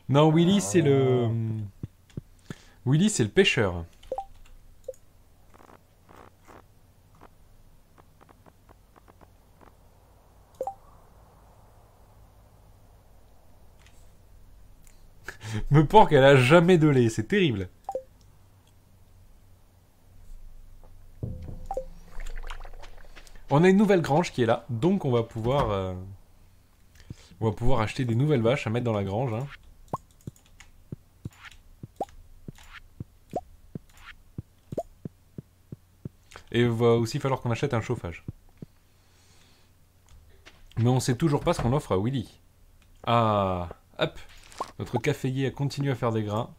Non, Willy, c'est le... Willy, c'est le pêcheur. Me porgue, elle a jamais de lait, c'est terrible. On a une nouvelle grange qui est là, donc on va pouvoir acheter des nouvelles vaches à mettre dans la grange. Hein. Et il va aussi falloir qu'on achète un chauffage. Mais on sait toujours pas ce qu'on offre à Willy. Ah, hop. Notre caféier a continué à faire des grains.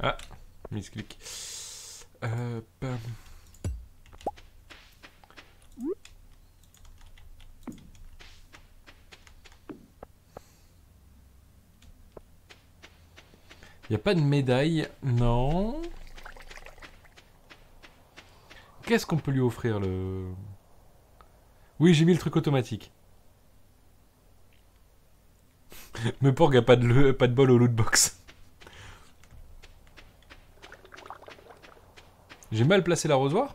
Ah, misclic. Bam. Y a pas de médaille, non. Qu'est-ce qu'on peut lui offrir, le... Oui, j'ai mis le truc automatique. Me porg a pas de bol au lootbox. J'ai mal placé l'arrosoir?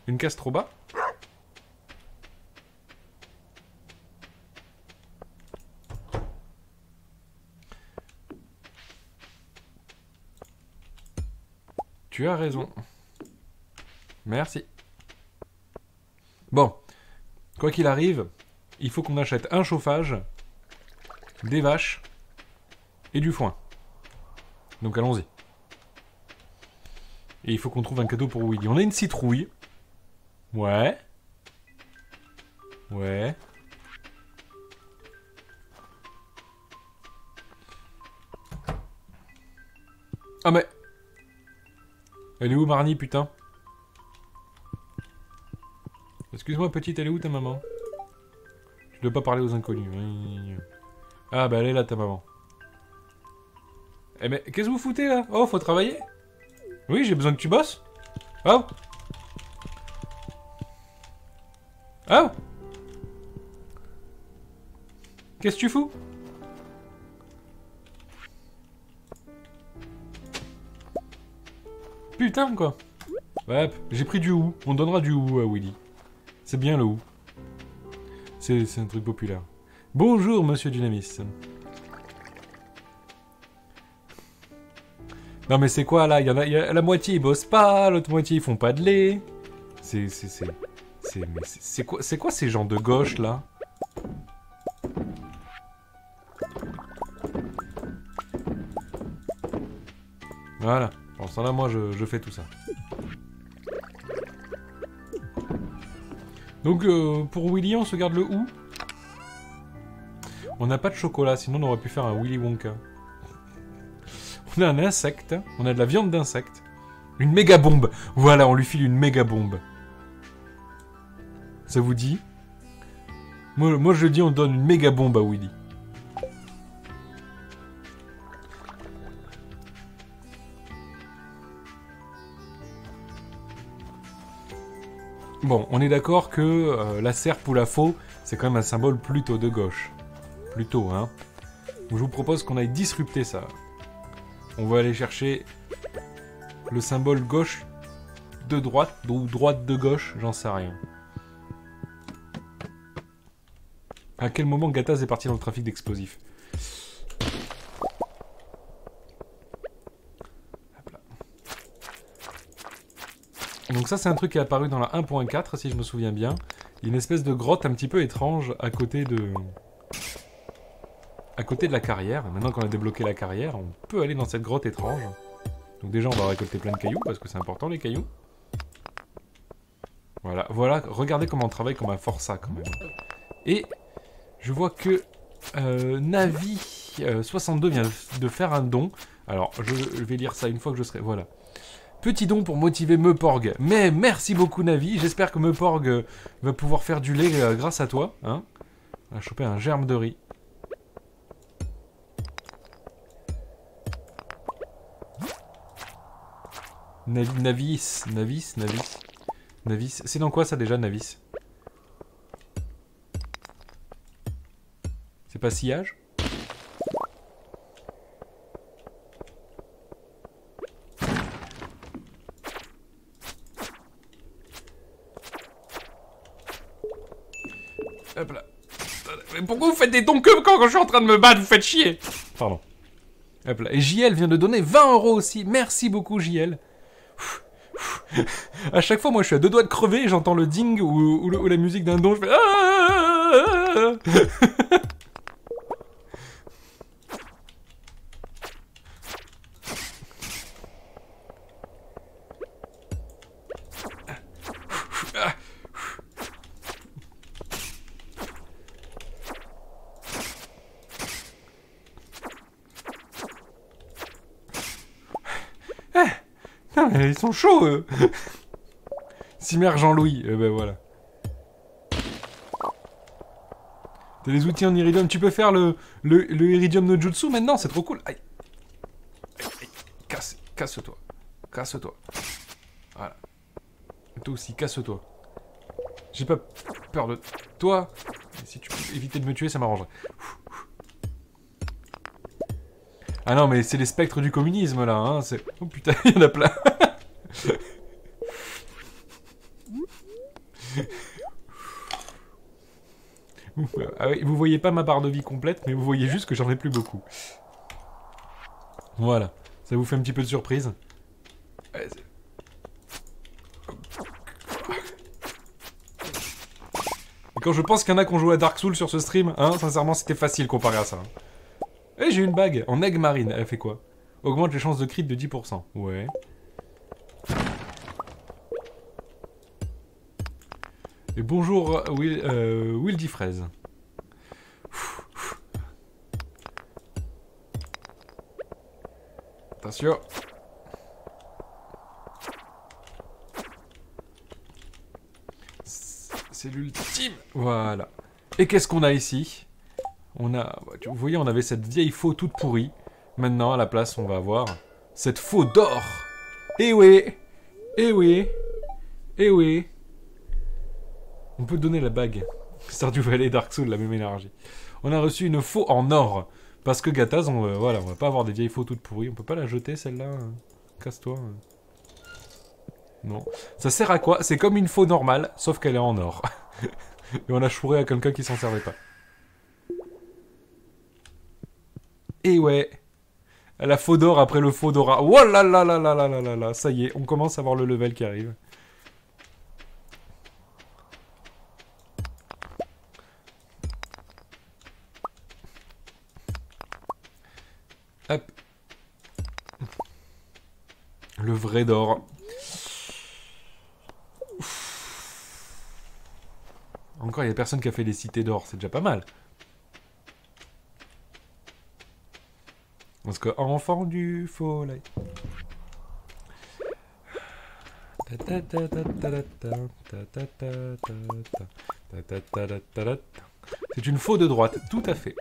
Une case trop bas? Tu as raison. Merci. Bon. Quoi qu'il arrive, il faut qu'on achète un chauffage, des vaches et du foin. Donc allons-y. Et il faut qu'on trouve un cadeau pour Willy. On a une citrouille. Ouais. Ouais. Ah mais... Elle est où Marnie, putain? Excuse-moi petite, elle est où ta maman? Je dois pas parler aux inconnus. Ah bah elle est là ta maman. Eh mais qu'est-ce que vous foutez là? Oh, faut travailler? Oui, j'ai besoin que tu bosses. Oh. Oh. Qu'est-ce que tu fous? Putain, quoi. Ouais, j'ai pris du hou. On donnera du hou à Willy. C'est bien le hou. C'est un truc populaire. Bonjour, monsieur Dynamis. Non, mais c'est quoi, là? Il y a la moitié, ils bossent pas. L'autre moitié, ils font pas de lait. C'est quoi ces gens de gauche, là? Voilà. En ce temps-là, moi, je fais tout ça. Donc, pour Willy, on se garde le ou. On n'a pas de chocolat, sinon on aurait pu faire un Willy Wonka. On a un insecte. On a de la viande d'insecte. Une méga bombe. Voilà, on lui file une méga bombe. Ça vous dit? Moi, je dis, on donne une méga bombe à Willy. Bon, on est d'accord que la serpe ou la faux, c'est quand même un symbole plutôt de gauche. Plutôt, hein. Donc, je vous propose qu'on aille disrupter ça. On va aller chercher le symbole gauche de droite, ou droite de gauche, j'en sais rien. À quel moment Gattaz est parti dans le trafic d'explosifs? Donc ça, c'est un truc qui est apparu dans la 1.4, si je me souviens bien. Il y a une espèce de grotte un petit peu étrange à côté de la carrière. Maintenant qu'on a débloqué la carrière, on peut aller dans cette grotte étrange. Donc déjà, on va récolter plein de cailloux, parce que c'est important, les cailloux. Voilà, voilà. Regardez comment on travaille comme un forçat, quand même. Et je vois que Navi62 vient de faire un don. Alors, je vais lire ça une fois que je serai... Voilà. Petit don pour motiver Meuporg. Mais merci beaucoup, Navi. J'espère que Meuporg va pouvoir faire du lait grâce à toi. Hein. On a chopé un germe de riz. Navis. C'est dans quoi ça déjà, Navis? C'est pas sillage? Hop là. Mais pourquoi vous faites des dons que quand je suis en train de me battre? Vous faites chier. Pardon. Hop là. Et JL vient de donner 20 € aussi. Merci beaucoup, JL. À chaque fois, moi, je suis à deux doigts de crever et j'entends le ding ou la musique d'un don. Je fais... Ils sont chauds, eux. Cimer Jean-Louis, ben voilà. T'as les outils en Iridium. Tu peux faire le Iridium no Jutsu maintenant, c'est trop cool. Aïe. Aïe. Casse-toi. Casse-toi. Voilà. Et toi aussi, casse-toi. J'ai pas peur de toi. Mais si tu peux éviter de me tuer, ça m'arrangerait. Ah non, mais c'est les spectres du communisme, là. Hein. Oh putain, il y en a plein. Ah oui, vous voyez pas ma barre de vie complète, mais vous voyez juste que j'en ai plus beaucoup. Voilà. Ça vous fait un petit peu de surprise. Et quand je pense qu'il y en a qui ont joué à Dark Souls sur ce stream, hein, sincèrement, c'était facile comparé à ça. Eh, j'ai une bague en aigle marine. Elle fait quoi? Augmente les chances de crit de 10%. Ouais. Et bonjour Will Fraise. Attention. C'est l'ultime. Voilà. Et qu'est-ce qu'on a ici? On a... Vous voyez, on avait cette vieille faux toute pourrie. Maintenant, à la place, on va avoir cette faux d'or. Eh oui. Eh oui. Eh oui. On peut donner la bague. Stardew Valley et Dark Souls, la même énergie. On a reçu une faux en or. Parce que Gattaz, voilà, on va pas avoir des vieilles faux toutes pourries. On peut pas la jeter, celle-là. Casse-toi. Non. Ça sert à quoi? C'est comme une faux normale, sauf qu'elle est en or. Et on a chouré à quelqu'un qui s'en servait pas. Et ouais. La faux d'or après le faux d'ora. Oh là là là là là là là là. Ça y est, on commence à voir le level qui arrive. Hop. Le vrai d'or. Encore, il y a personne qui a fait les cités d'or, c'est déjà pas mal. Parce que enfant du follet. C'est une faux de droite, tout à fait.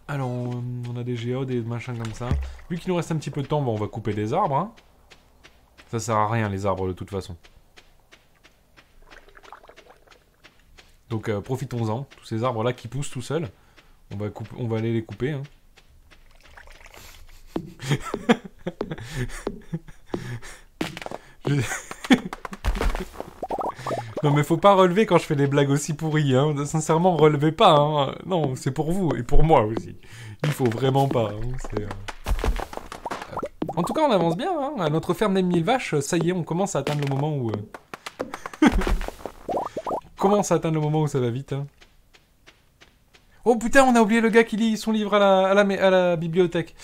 Alors, on a des géodes et des machins comme ça. Vu qu'il nous reste un petit peu de temps, bon, on va couper des arbres. Hein. Ça sert à rien, les arbres, de toute façon. Donc, profitons-en. Tous ces arbres-là qui poussent tout seuls. On va aller les couper. Hein. Non mais faut pas relever quand je fais des blagues aussi pourries, hein. Sincèrement, relevez pas, hein. Non, c'est pour vous et pour moi aussi. Il faut vraiment pas. Hein. En tout cas, on avance bien, hein. À notre ferme des 1000 vaches, ça y est, on commence à atteindre le moment où... commence à atteindre le moment où ça va vite, hein. Oh putain, on a oublié le gars qui lit son livre à la bibliothèque.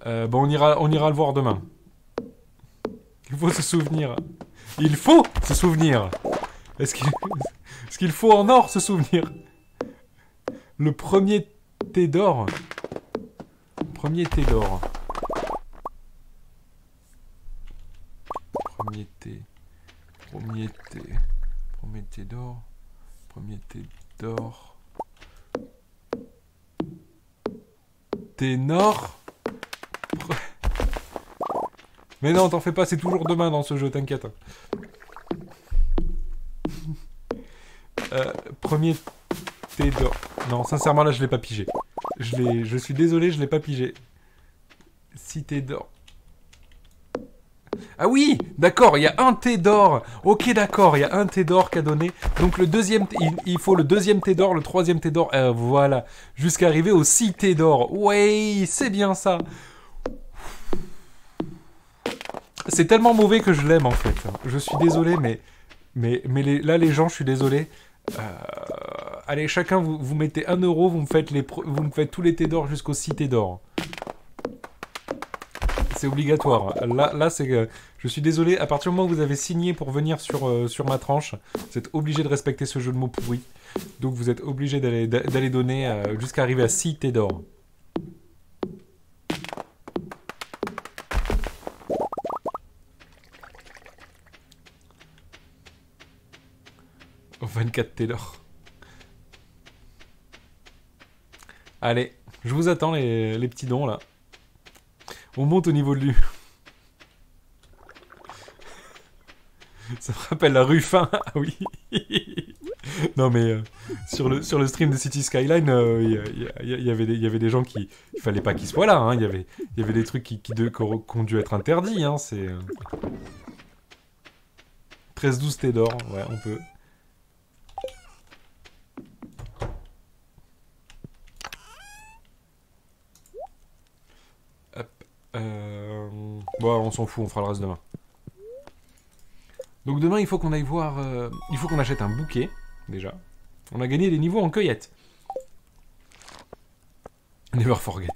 Bon, on ira le voir demain. Il faut se souvenir. Il faut se souvenir. Est-ce qu'il faut en or se souvenir? Le premier thé d'or. Premier thé d'or. Premier thé. Premier thé. Premier thé d'or. Premier thé d'or. Ténor. Mais non, t'en fais pas, c'est toujours demain dans ce jeu, t'inquiète. Premier thé d'or. Non, sincèrement, là, je l'ai pas pigé. Je suis désolé, je l'ai pas pigé. Cité d'or. Ah oui, d'accord, il y a un thé d'or. Ok, d'accord, il y a un thé d'or qu'a donné. Donc le deuxième, il faut le deuxième thé d'or, le troisième thé d'or. Voilà, jusqu'à arriver au 6 thé d'or. Ouais, c'est bien ça. C'est tellement mauvais que je l'aime en fait. Je suis désolé, là les gens, je suis désolé. Allez, chacun, vous mettez 1 euro, vous me faites tous les thés d'or jusqu'au 6 thés d'or. C'est obligatoire. Là c'est... je suis désolé, à partir du moment où vous avez signé pour venir sur ma tranche, vous êtes obligé de respecter ce jeu de mots pourri. Donc vous êtes obligé d'aller donner jusqu'à arriver à 6 thés d'or. Oh, 24 thés d'or. Allez, je vous attends les petits dons là. On monte au niveau de lui. Ça me rappelle la rue Fin. Ah oui. Non mais sur le stream de City Skyline, il y avait des gens qui... Il fallait pas qu'ils soient là. Hein. Il y avait des trucs qui ont dû être interdits. Hein. C'est 13-12 thés d'or. Ouais, on peut. Bon, on s'en fout, on fera le reste demain. Donc demain, il faut qu'on aille voir... il faut qu'on achète un bouquet, déjà. On a gagné des niveaux en cueillette. Never forget.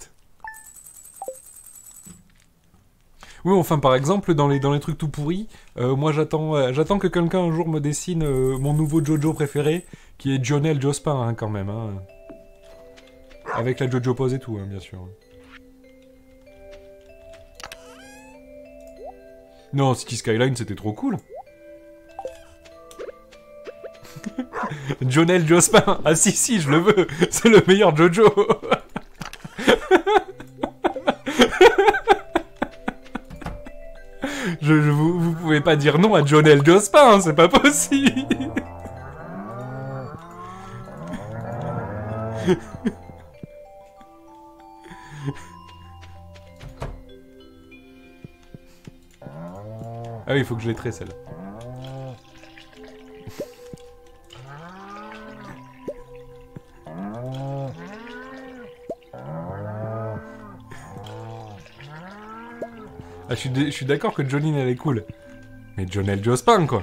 Oui, enfin, par exemple, dans les trucs tout pourris, moi j'attends que quelqu'un un jour me dessine mon nouveau Jojo préféré, qui est Jonel Jospin, hein, quand même. Hein. Avec la Jojo pose et tout, hein, bien sûr. Non, City Skyline, c'était trop cool. Jonel Jospin. Ah si, je le veux. C'est le meilleur Jojo. Vous pouvez pas dire non à Jonel Jospin, hein, c'est pas possible. Ah oui, il faut que je les traite, celle-là. Ah, je suis d'accord que Jolene, elle est cool. Mais Jonelle Jospin, quoi.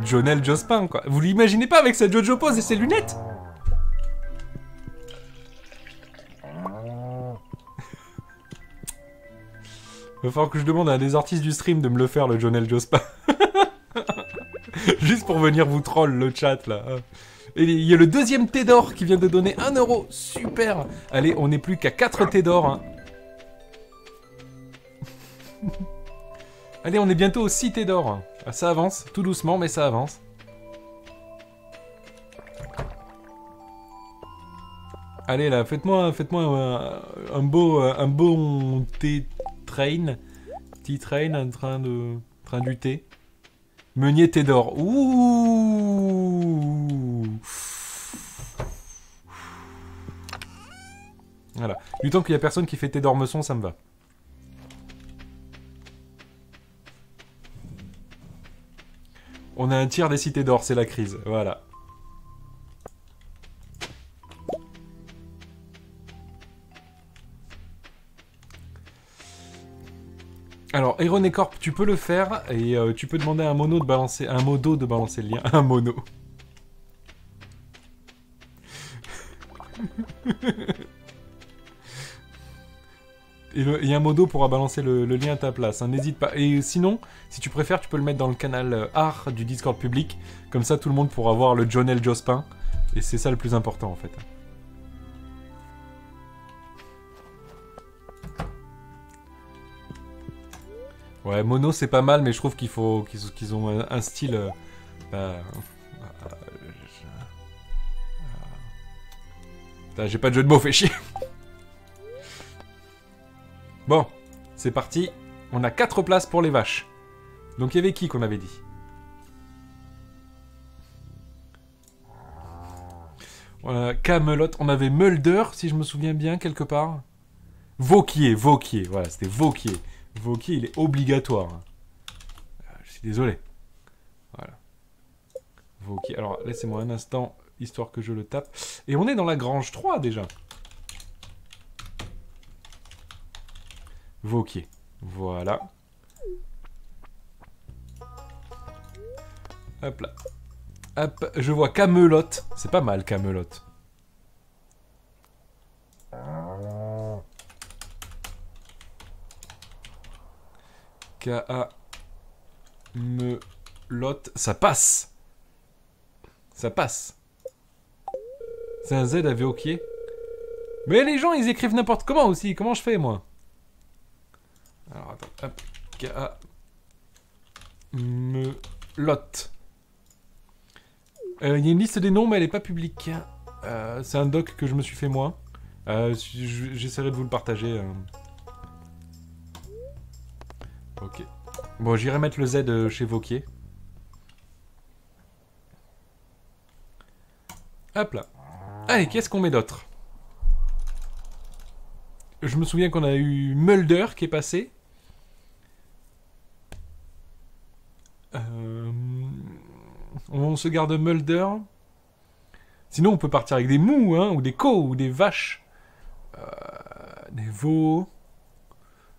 Jonelle Jospin, quoi. Vous l'imaginez pas avec sa Jojo pose et ses lunettes? Va falloir que je demande à un des artistes du stream de me le faire, le Jonelle Jospin. Juste pour venir vous troll le chat, là. Et il y a le deuxième thé d'or qui vient de donner 1 euro. Super. Allez, on n'est plus qu'à 4 thés d'or. Hein. Allez, on est bientôt aux 6 thés d'or. Ah, ça avance, tout doucement, mais ça avance. Allez, là, faites-moi un bon thé train. Tea train, un train du thé. Meunier thé d'or. Ouh. Voilà. Du temps qu'il y a personne qui fait thé d'ormesson, ça me va. On a un tiers des cités d'or, c'est la crise. Voilà. Alors, Iron et Corp, tu peux le faire et tu peux demander à un modo de balancer le lien. Un mono. Et un modo pourra balancer le lien à ta place, hein, n'hésite pas. Et sinon, si tu préfères, tu peux le mettre dans le canal art du Discord public. Comme ça, tout le monde pourra voir le Jonelle Jospin. Et c'est ça le plus important, en fait. Ouais, mono, c'est pas mal, mais je trouve qu'ils ont un style... j'ai pas de jeu de mots, fait chier. Bon, c'est parti. On a 4 places pour les vaches. Donc il y avait qui qu'on avait dit? Camelot. On avait Mulder, si je me souviens bien, quelque part. Vauquier. Voilà, c'était Vauquier. Vauquier, il est obligatoire. Je suis désolé. Voilà. Vauquier. Alors, laissez-moi un instant, histoire que je le tape. Et on est dans la grange 3, déjà. Vauquier. Voilà. Hop là. Hop, je vois Camelot. C'est pas mal, Camelot. K-A-M-E-Lot. Ça passe. Ça passe. C'est un Z à Vauquier. Mais les gens, ils écrivent n'importe comment aussi. Comment je fais, moi? Alors, attends. Hop. K-A-M-E-Lot. Il y a une liste des noms, mais elle n'est pas publique. C'est un doc que je me suis fait moi. J'essaierai de vous le partager. Ok. Bon, j'irai mettre le Z chez Vauquier. Hop là. Allez, qu'est-ce qu'on met d'autre? Je me souviens qu'on a eu Mulder qui est passé. On se garde Mulder. Sinon, on peut partir avec des mous, hein, ou des cows, ou des vaches. Des veaux.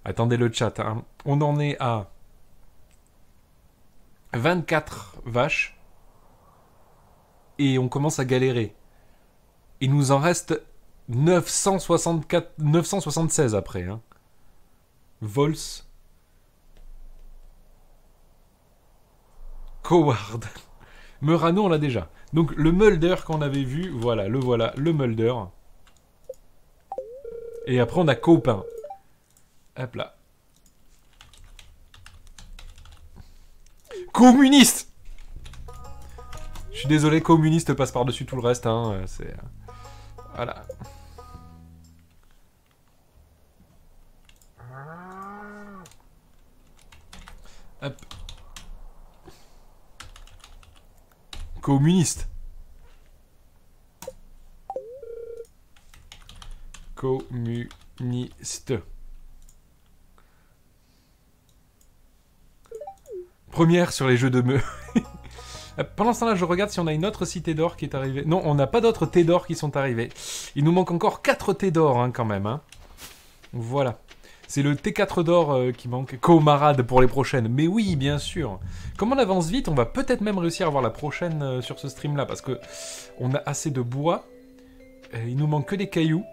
Attendez le chat. Hein. On en est à 24 vaches. Et on commence à galérer. Il nous en reste 976 après. Hein. Vols. Coward. Murano, on l'a déjà. Donc, le Mulder qu'on avait vu, voilà, le Mulder. Et après, on a Copain. Hop là. Communiste! Je suis désolé, communiste passe par-dessus tout le reste, hein. C'est... Voilà. Hop. Communiste. Communiste. Première sur les jeux de me. Pendant ce temps-là, je regarde si on a une autre cité d'or qui est arrivée. Non, on n'a pas d'autres thés d'or qui sont arrivés. Il nous manque encore 4 thés d'or, hein, quand même. Hein. Voilà. C'est le T4 d'or qui manque. Camarade pour les prochaines. Mais oui, bien sûr. Comme on avance vite, on va peut-être même réussir à avoir la prochaine sur ce stream-là. Parce que on a assez de bois. Il nous manque que des cailloux.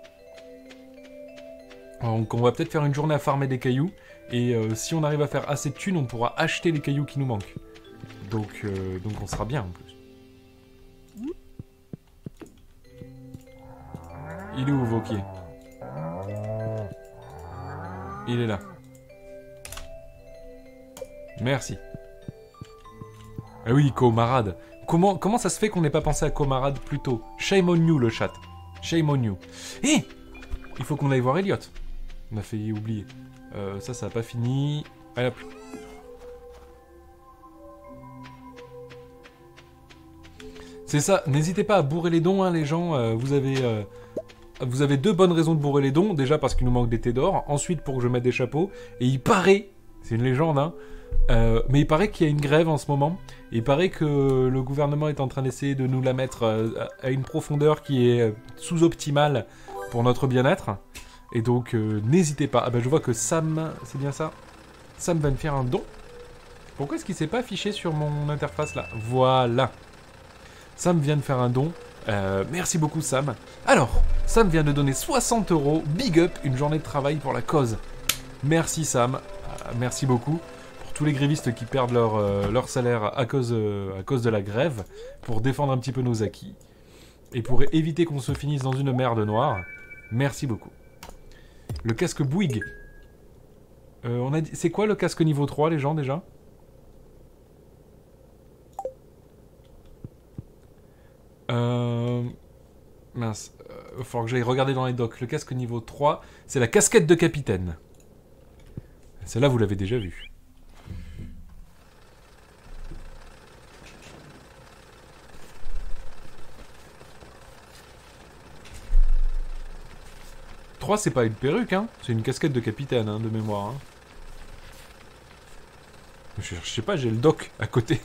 Donc on va peut-être faire une journée à farmer des cailloux. Et si on arrive à faire assez de thunes, on pourra acheter les cailloux qui nous manquent. Donc on sera bien en plus. Il est où, Vauquier? Il est là. Merci. Ah oui, Comarade. Comment ça se fait qu'on n'ait pas pensé à Comarade plus tôt? Shame on you, le chat. Shame on you. Eh, il faut qu'on aille voir Elliot. On a failli oublier. Ça n'a pas fini. Allez, hop. C'est ça, n'hésitez pas à bourrer les dons, hein, les gens. Vous avez 2 bonnes raisons de bourrer les dons. Déjà parce qu'il nous manque des thés d'or. Ensuite pour que je mette des chapeaux. Et il paraît, c'est une légende, hein, mais il paraît qu'il y a une grève en ce moment. Et il paraît que le gouvernement est en train d'essayer de nous la mettre à une profondeur qui est sous-optimale pour notre bien-être. Et donc n'hésitez pas. Ah ben je vois que Sam, c'est bien ça. Sam va me faire un don. Pourquoi est-ce qu'il s'est pas affiché sur mon interface là? Voilà. Sam vient de faire un don. Merci beaucoup Sam. Alors, Sam vient de donner 60 €. Big up, une journée de travail pour la cause. Merci Sam. Merci beaucoup pour tous les grévistes qui perdent leur salaire à cause de la grève, pour défendre un petit peu nos acquis et pour éviter qu'on se finisse dans une merde noire. Merci beaucoup. Le casque Bouygues. C'est quoi le casque niveau 3 les gens déjà? Mince, il va falloir que j'aille regarder dans les docs. Le casque niveau 3, c'est la casquette de capitaine. Celle-là, vous l'avez déjà vue. « 3, c'est pas une perruque, hein. C'est une casquette de capitaine, hein, de mémoire. Hein. Je sais pas, j'ai le doc à côté.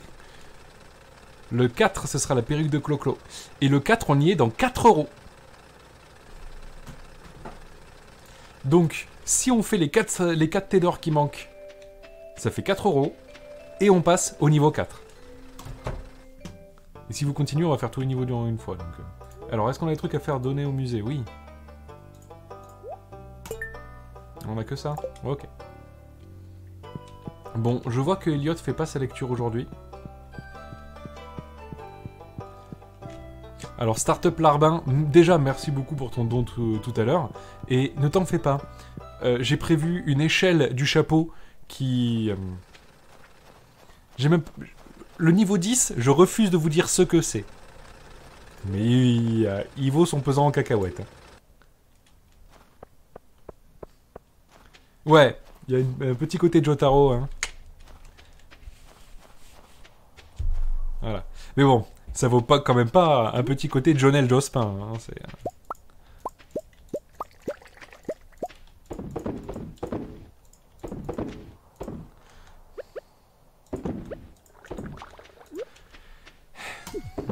Le 4, ce sera la perruque de Clo-Clo. Et le 4, on y est dans 4 €. Donc, si on fait les 4 thés d'or qui manquent, ça fait 4 €. Et on passe au niveau 4. Et si vous continuez, on va faire tous les niveaux en une fois. Donc, alors, est-ce qu'on a des trucs à faire donner au musée? Oui. On a que ça? Ok. Bon, je vois que Elliot fait pas sa lecture aujourd'hui. Alors, Startup Larbin, déjà, merci beaucoup pour ton don tout à l'heure. Et ne t'en fais pas. J'ai prévu une échelle du chapeau qui... j'ai même... Le niveau 10, je refuse de vous dire ce que c'est. Mais il vaut son pesant en cacahuètes. Hein. Ouais, il y a un petit côté Jotaro. Hein. Voilà. Mais bon... Ça vaut pas, quand même pas un petit côté Jonel Jospin. Hein, c'est...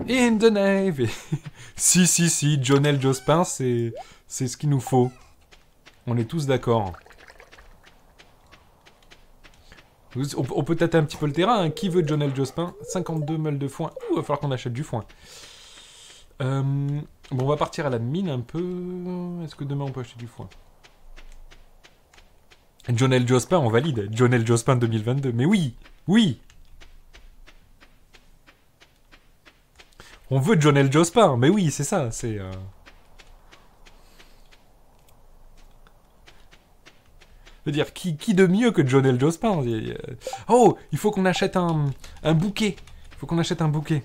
In the Navy. Si, Jonel Jospin, c'est ce qu'il nous faut. On est tous d'accord. On peut tâter un petit peu le terrain. Hein. Qui veut Jonel Jospin? 52 meules de foin. Ouh, va falloir qu'on achète du foin. Bon, on va partir à la mine un peu. Est-ce que demain on peut acheter du foin? Jonel Jospin, on valide. Jonel Jospin 2022. Mais oui, oui. On veut Jonel Jospin. Mais oui, c'est ça. C'est... Je veux dire, qui de mieux que Jonel Jospin? Oh, il faut qu'on achète un bouquet. Il faut qu'on achète un bouquet.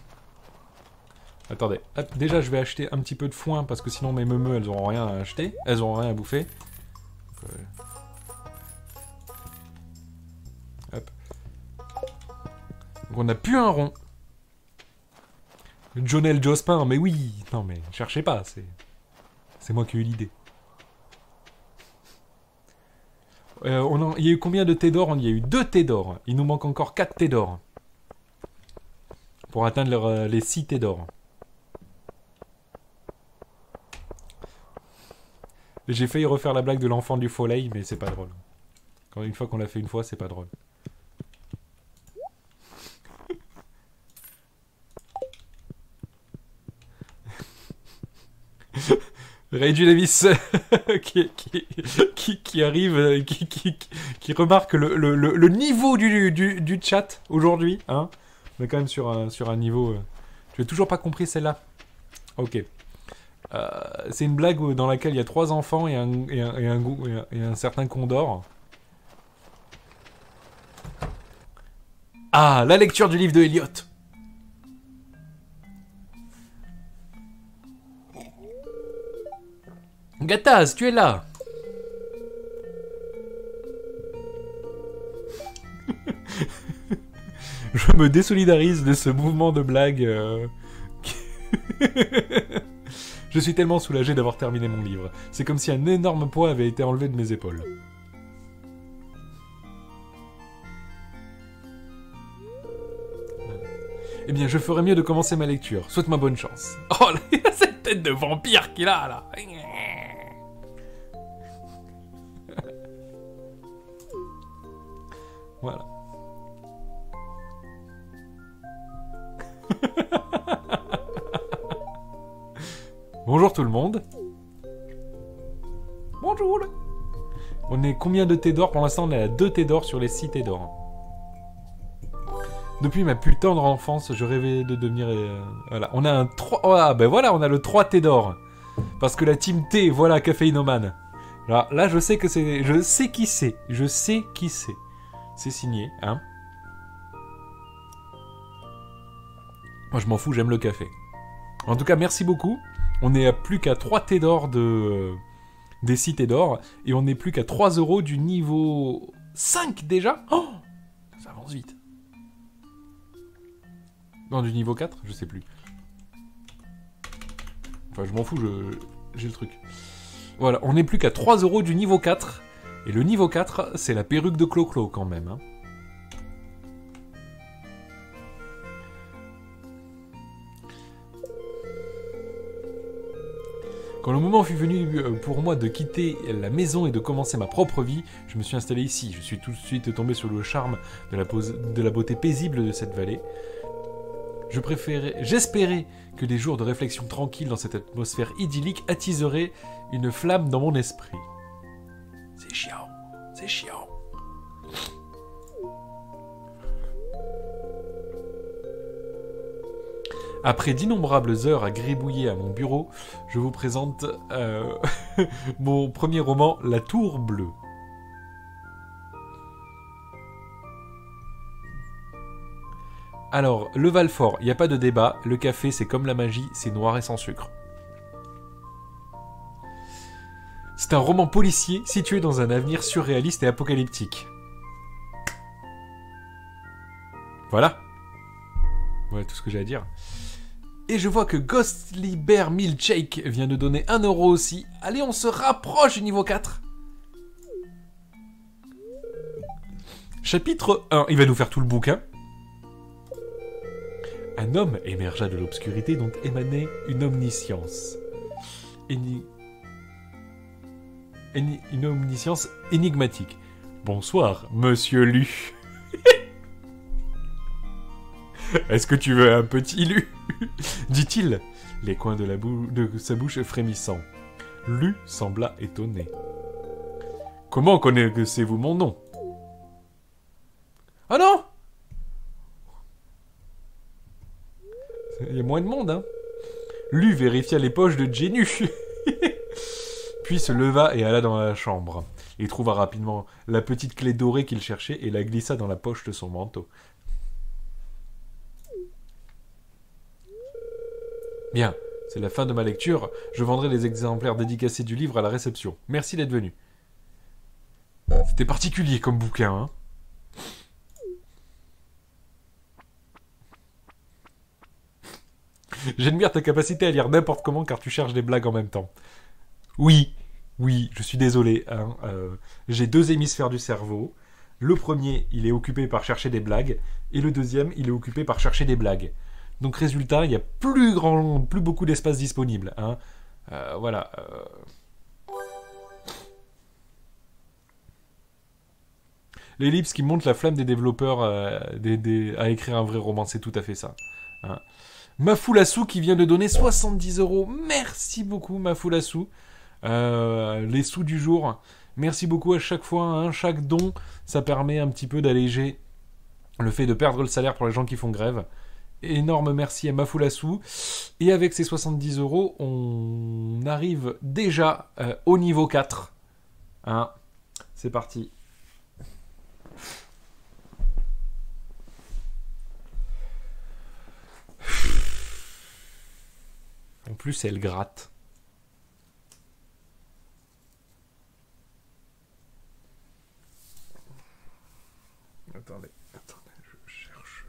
Attendez. Hop, déjà, je vais acheter un petit peu de foin, parce que sinon mes meumeux, elles auront rien à acheter. Elles auront rien à bouffer. Hop. Donc on n'a plus un rond. Jonel Jospin, mais oui. Non, mais cherchez pas, c'est moi qui ai eu l'idée. Il y a eu combien de thés d'or? Il y a eu 2 thés d'or. Il nous manque encore 4 thés d'or. pour atteindre les cités d'or. J'ai failli refaire la blague de l'enfant du foley, mais c'est pas drôle. Une fois qu'on l'a fait une fois, c'est pas drôle. Reggie Davis qui arrive, qui remarque le niveau du chat aujourd'hui. Hein, on est quand même sur un niveau... Je n'ai toujours pas compris celle-là. Ok. C'est une blague dans laquelle il y a 3 enfants et un certain Condor. Ah, la lecture du livre de Eliot. Gattaz, tu es là. Je me désolidarise de ce mouvement de blague. Je suis tellement soulagé d'avoir terminé mon livre. C'est comme si un énorme poids avait été enlevé de mes épaules. Eh bien, je ferais mieux de commencer ma lecture. Souhaite-moi bonne chance. Oh, là, cette tête de vampire qu'il a, là. Voilà. Bonjour tout le monde. Bonjour. On est combien de thé d'or? Pour l'instant, on est à 2 thé d'or sur les 6 thé d'or. Depuis ma plus tendre enfance, je rêvais de devenir... voilà, on a un 3... Oh, ah, ben voilà, on a le 3 thé d'or. Parce que la team T, voilà, caféinomane. Alors, là, je sais que c'est... Je sais qui c'est. Je sais qui c'est. C'est signé, hein. Moi, je m'en fous, j'aime le café. En tout cas, merci beaucoup. On est à plus qu'à 3 thé d'or des 6 thé d'or. Et on n'est plus qu'à 3 € du niveau 5 déjà. Oh, ça avance vite. Non, du niveau 4, je sais plus. Enfin, je m'en fous, j'ai le truc. Voilà, on n'est plus qu'à 3 € du niveau 4. Et le niveau 4, c'est la perruque de Clo-Clo quand même. Hein. Quand le moment fut venu pour moi de quitter la maison et de commencer ma propre vie, je me suis installé ici. Je suis tout de suite tombé sur le charme de la beauté paisible de cette vallée. J'espérais que des jours de réflexion tranquille dans cette atmosphère idyllique attiseraient une flamme dans mon esprit. C'est chiant, c'est chiant. Après d'innombrables heures à gribouiller à mon bureau, je vous présente mon premier roman, La Tour Bleue. Alors, le Valfort, il n'y a pas de débat, le café c'est comme la magie, c'est noir et sans sucre. C'est un roman policier situé dans un avenir surréaliste et apocalyptique. Voilà. Voilà tout ce que j'ai à dire. Et je vois que Ghostly Bear Milkshake vient de donner 1 € aussi. Allez, on se rapproche du niveau 4. Chapitre 1. Il va nous faire tout le bouquin. Un homme émergea de l'obscurité dont émanait une omniscience. Une omniscience énigmatique. Bonsoir, monsieur Lu. Est-ce que tu veux un petit Lu dit-il, les coins de sa bouche frémissant. Lu sembla étonné. Comment connaissez-vous mon nom? Ah non! Il y a moins de monde, hein. Lu vérifia les poches de Jennu. Puis se leva et alla dans la chambre. Il trouva rapidement la petite clé dorée qu'il cherchait et la glissa dans la poche de son manteau. Bien, c'est la fin de ma lecture. Je vendrai les exemplaires dédicacés du livre à la réception. Merci d'être venu. C'était particulier comme bouquin, hein. J'admire ta capacité à lire n'importe comment car tu cherches des blagues en même temps. Oui, je suis désolé. Hein, j'ai 2 hémisphères du cerveau. Le premier, il est occupé par chercher des blagues. Et le deuxième, il est occupé par chercher des blagues. Donc résultat, il n'y a plus beaucoup d'espace disponible. Hein. Voilà. L'ellipse qui montre la flamme des développeurs à écrire un vrai roman, c'est tout à fait ça. Hein. Mafoulassou qui vient de donner 70 €. Merci beaucoup Mafoulassou. Les sous du jour. Merci beaucoup à chaque fois. Hein. Chaque don, ça permet un petit peu d'alléger le fait de perdre le salaire pour les gens qui font grève. Énorme merci à Mafoulassou. Et avec ces 70 €, on arrive déjà au niveau 4. Hein. C'est parti. En plus, elle gratte. Attendez, je cherche.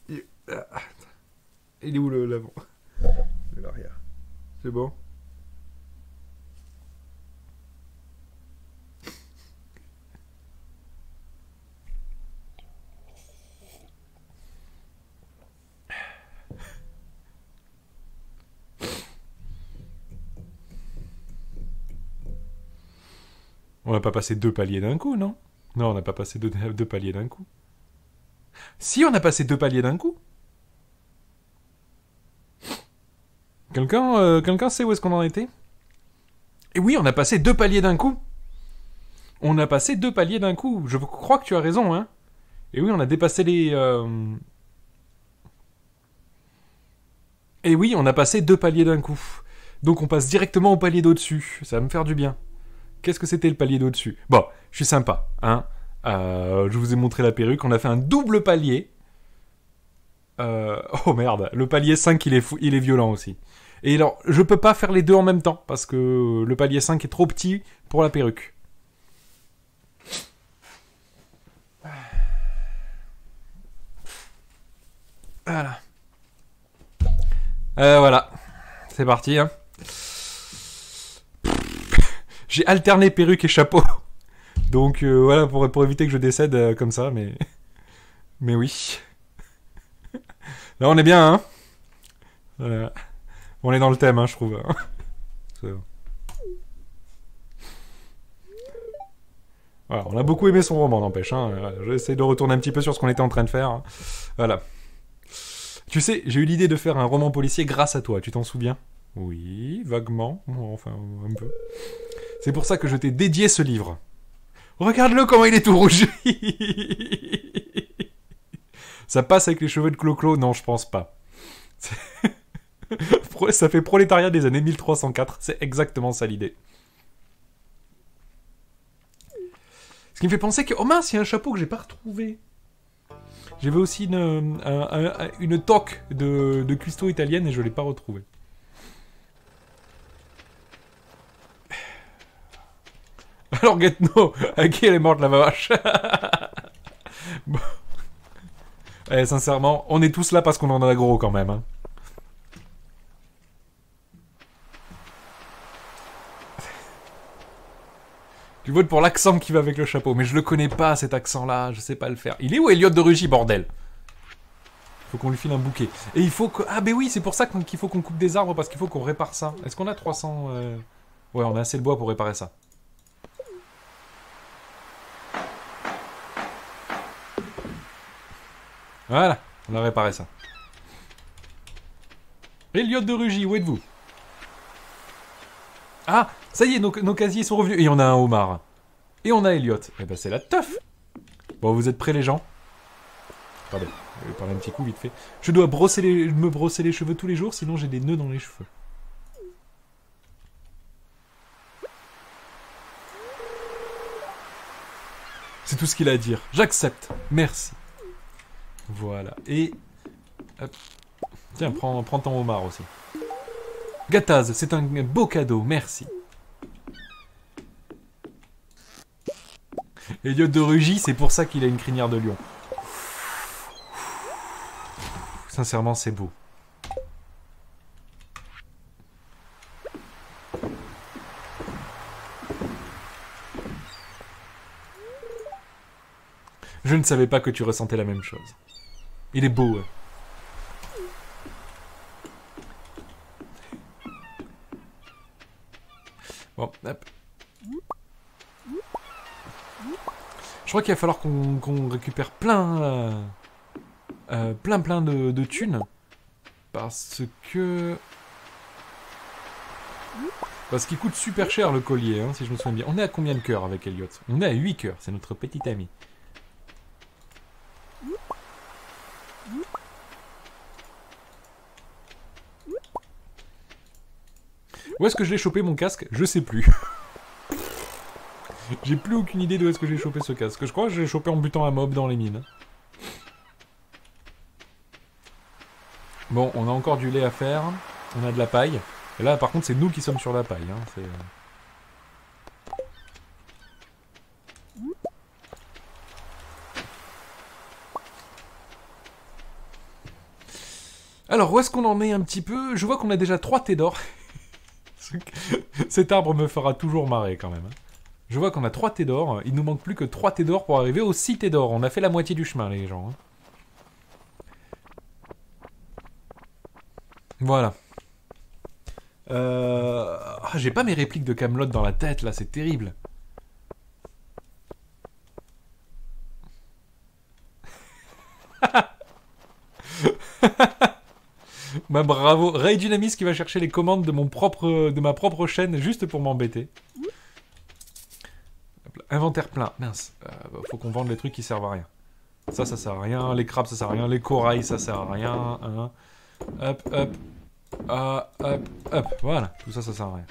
Il est où l'avant? L'arrière. C'est bon? On n'a pas passé 2 paliers d'un coup, non? Non, on n'a pas passé deux paliers d'un coup. Si, on a passé 2 paliers d'un coup. Quelqu'un sait où est-ce qu'on en était? Et oui, on a passé 2 paliers d'un coup. On a passé 2 paliers d'un coup. Je crois que tu as raison, hein. Et oui, on a dépassé les... Et oui, on a passé 2 paliers d'un coup. Donc on passe directement au palier d'au-dessus. Ça va me faire du bien. Qu'est-ce que c'était le palier d'au-dessus? Bon, je suis sympa, hein. Je vous ai montré la perruque. On a fait un double palier. Oh merde, le palier 5, il est violent aussi. Et alors, je peux pas faire les deux en même temps, parce que le palier 5 est trop petit pour la perruque. Voilà. Voilà. C'est parti, hein. J'ai alterné perruque et chapeau. Donc voilà, pour éviter que je décède comme ça, mais... Mais oui. Là, on est bien, hein. Voilà. On est dans le thème, hein, je trouve. Voilà, on a beaucoup aimé son roman, n'empêche. Hein. J'essaie de retourner un petit peu sur ce qu'on était en train de faire. Hein. Voilà. Tu sais, j'ai eu l'idée de faire un roman policier grâce à toi, tu t'en souviens? Oui, vaguement. Enfin, un peu. C'est pour ça que je t'ai dédié ce livre. Regarde-le comment il est tout rouge. Ça passe avec les cheveux de Clo-Clo? Non, je pense pas. Ça fait prolétariat des années 1304. C'est exactement ça l'idée. Ce qui me fait penser que... Oh mince, il y a un chapeau que j'ai pas retrouvé. J'avais aussi une toque de cuistot italienne et je l'ai pas retrouvé. Alors Getno, à qui elle est morte la vache? Bon. Sincèrement, on est tous là parce qu'on en a gros quand même. Hein. Tu votes pour l'accent qui va avec le chapeau, mais je le connais pas cet accent-là, je sais pas le faire. Il est où Elliot de Rugy, bordel? Faut qu'on lui file un bouquet. Et il faut que... Ah ben oui, c'est pour ça qu'il faut qu'on coupe des arbres, parce qu'il faut qu'on répare ça. Est-ce qu'on a 300... Ouais, on a assez de bois pour réparer ça. Voilà, on a réparé ça. Elliot de Rugy, où êtes-vous? Ah, ça y est, nos casiers sont revenus. Et on a un homard. Et on a Elliot. Eh ben c'est la teuf. Bon, vous êtes prêts les gens? Pardon, je vais parler un petit coup vite fait. Je dois me brosser les cheveux tous les jours, sinon j'ai des nœuds dans les cheveux. C'est tout ce qu'il a à dire. J'accepte. Merci. Voilà. Et... Hop. Tiens, prends ton homard aussi. Gattaz, c'est un beau cadeau, merci. Elliot de Rugy, c'est pour ça qu'il a une crinière de lion. Sincèrement, c'est beau. Je ne savais pas que tu ressentais la même chose. Il est beau, ouais. Bon, hop. Je crois qu'il va falloir qu'on récupère plein de thunes. Parce qu'il coûte super cher le collier, hein, si je me souviens bien. On est à combien de cœurs avec Elliot? On est à 8 cœurs, c'est notre petit ami. Où est-ce que je l'ai chopé mon casque? Je sais plus. J'ai plus aucune idée d'où est-ce que j'ai chopé ce casque. Je crois que je l'ai chopé en butant un mob dans les mines. Bon, on a encore du lait à faire. On a de la paille. Et là, par contre, c'est nous qui sommes sur la paille. Hein. Alors, où est-ce qu'on en est un petit peu? Je vois qu'on a déjà 3 thés d'or. Cet arbre me fera toujours marrer quand même. Hein. Je vois qu'on a 3 thés d'or. Il nous manque plus que 3 thés d'or pour arriver aux 6 thés d'or. On a fait la moitié du chemin, les gens. Hein. Voilà. J'ai pas mes répliques de Camelot dans la tête, là. C'est terrible. Bah bravo. Ray Dynamis qui va chercher les commandes de ma propre chaîne juste pour m'embêter. Inventaire plein, mince. Faut qu'on vende les trucs qui servent à rien. Ça sert à rien. Les crabes, ça sert à rien. Les corails, ça sert à rien. Hein. Hop, hop. Hop, hop. Voilà, tout ça, ça sert à rien.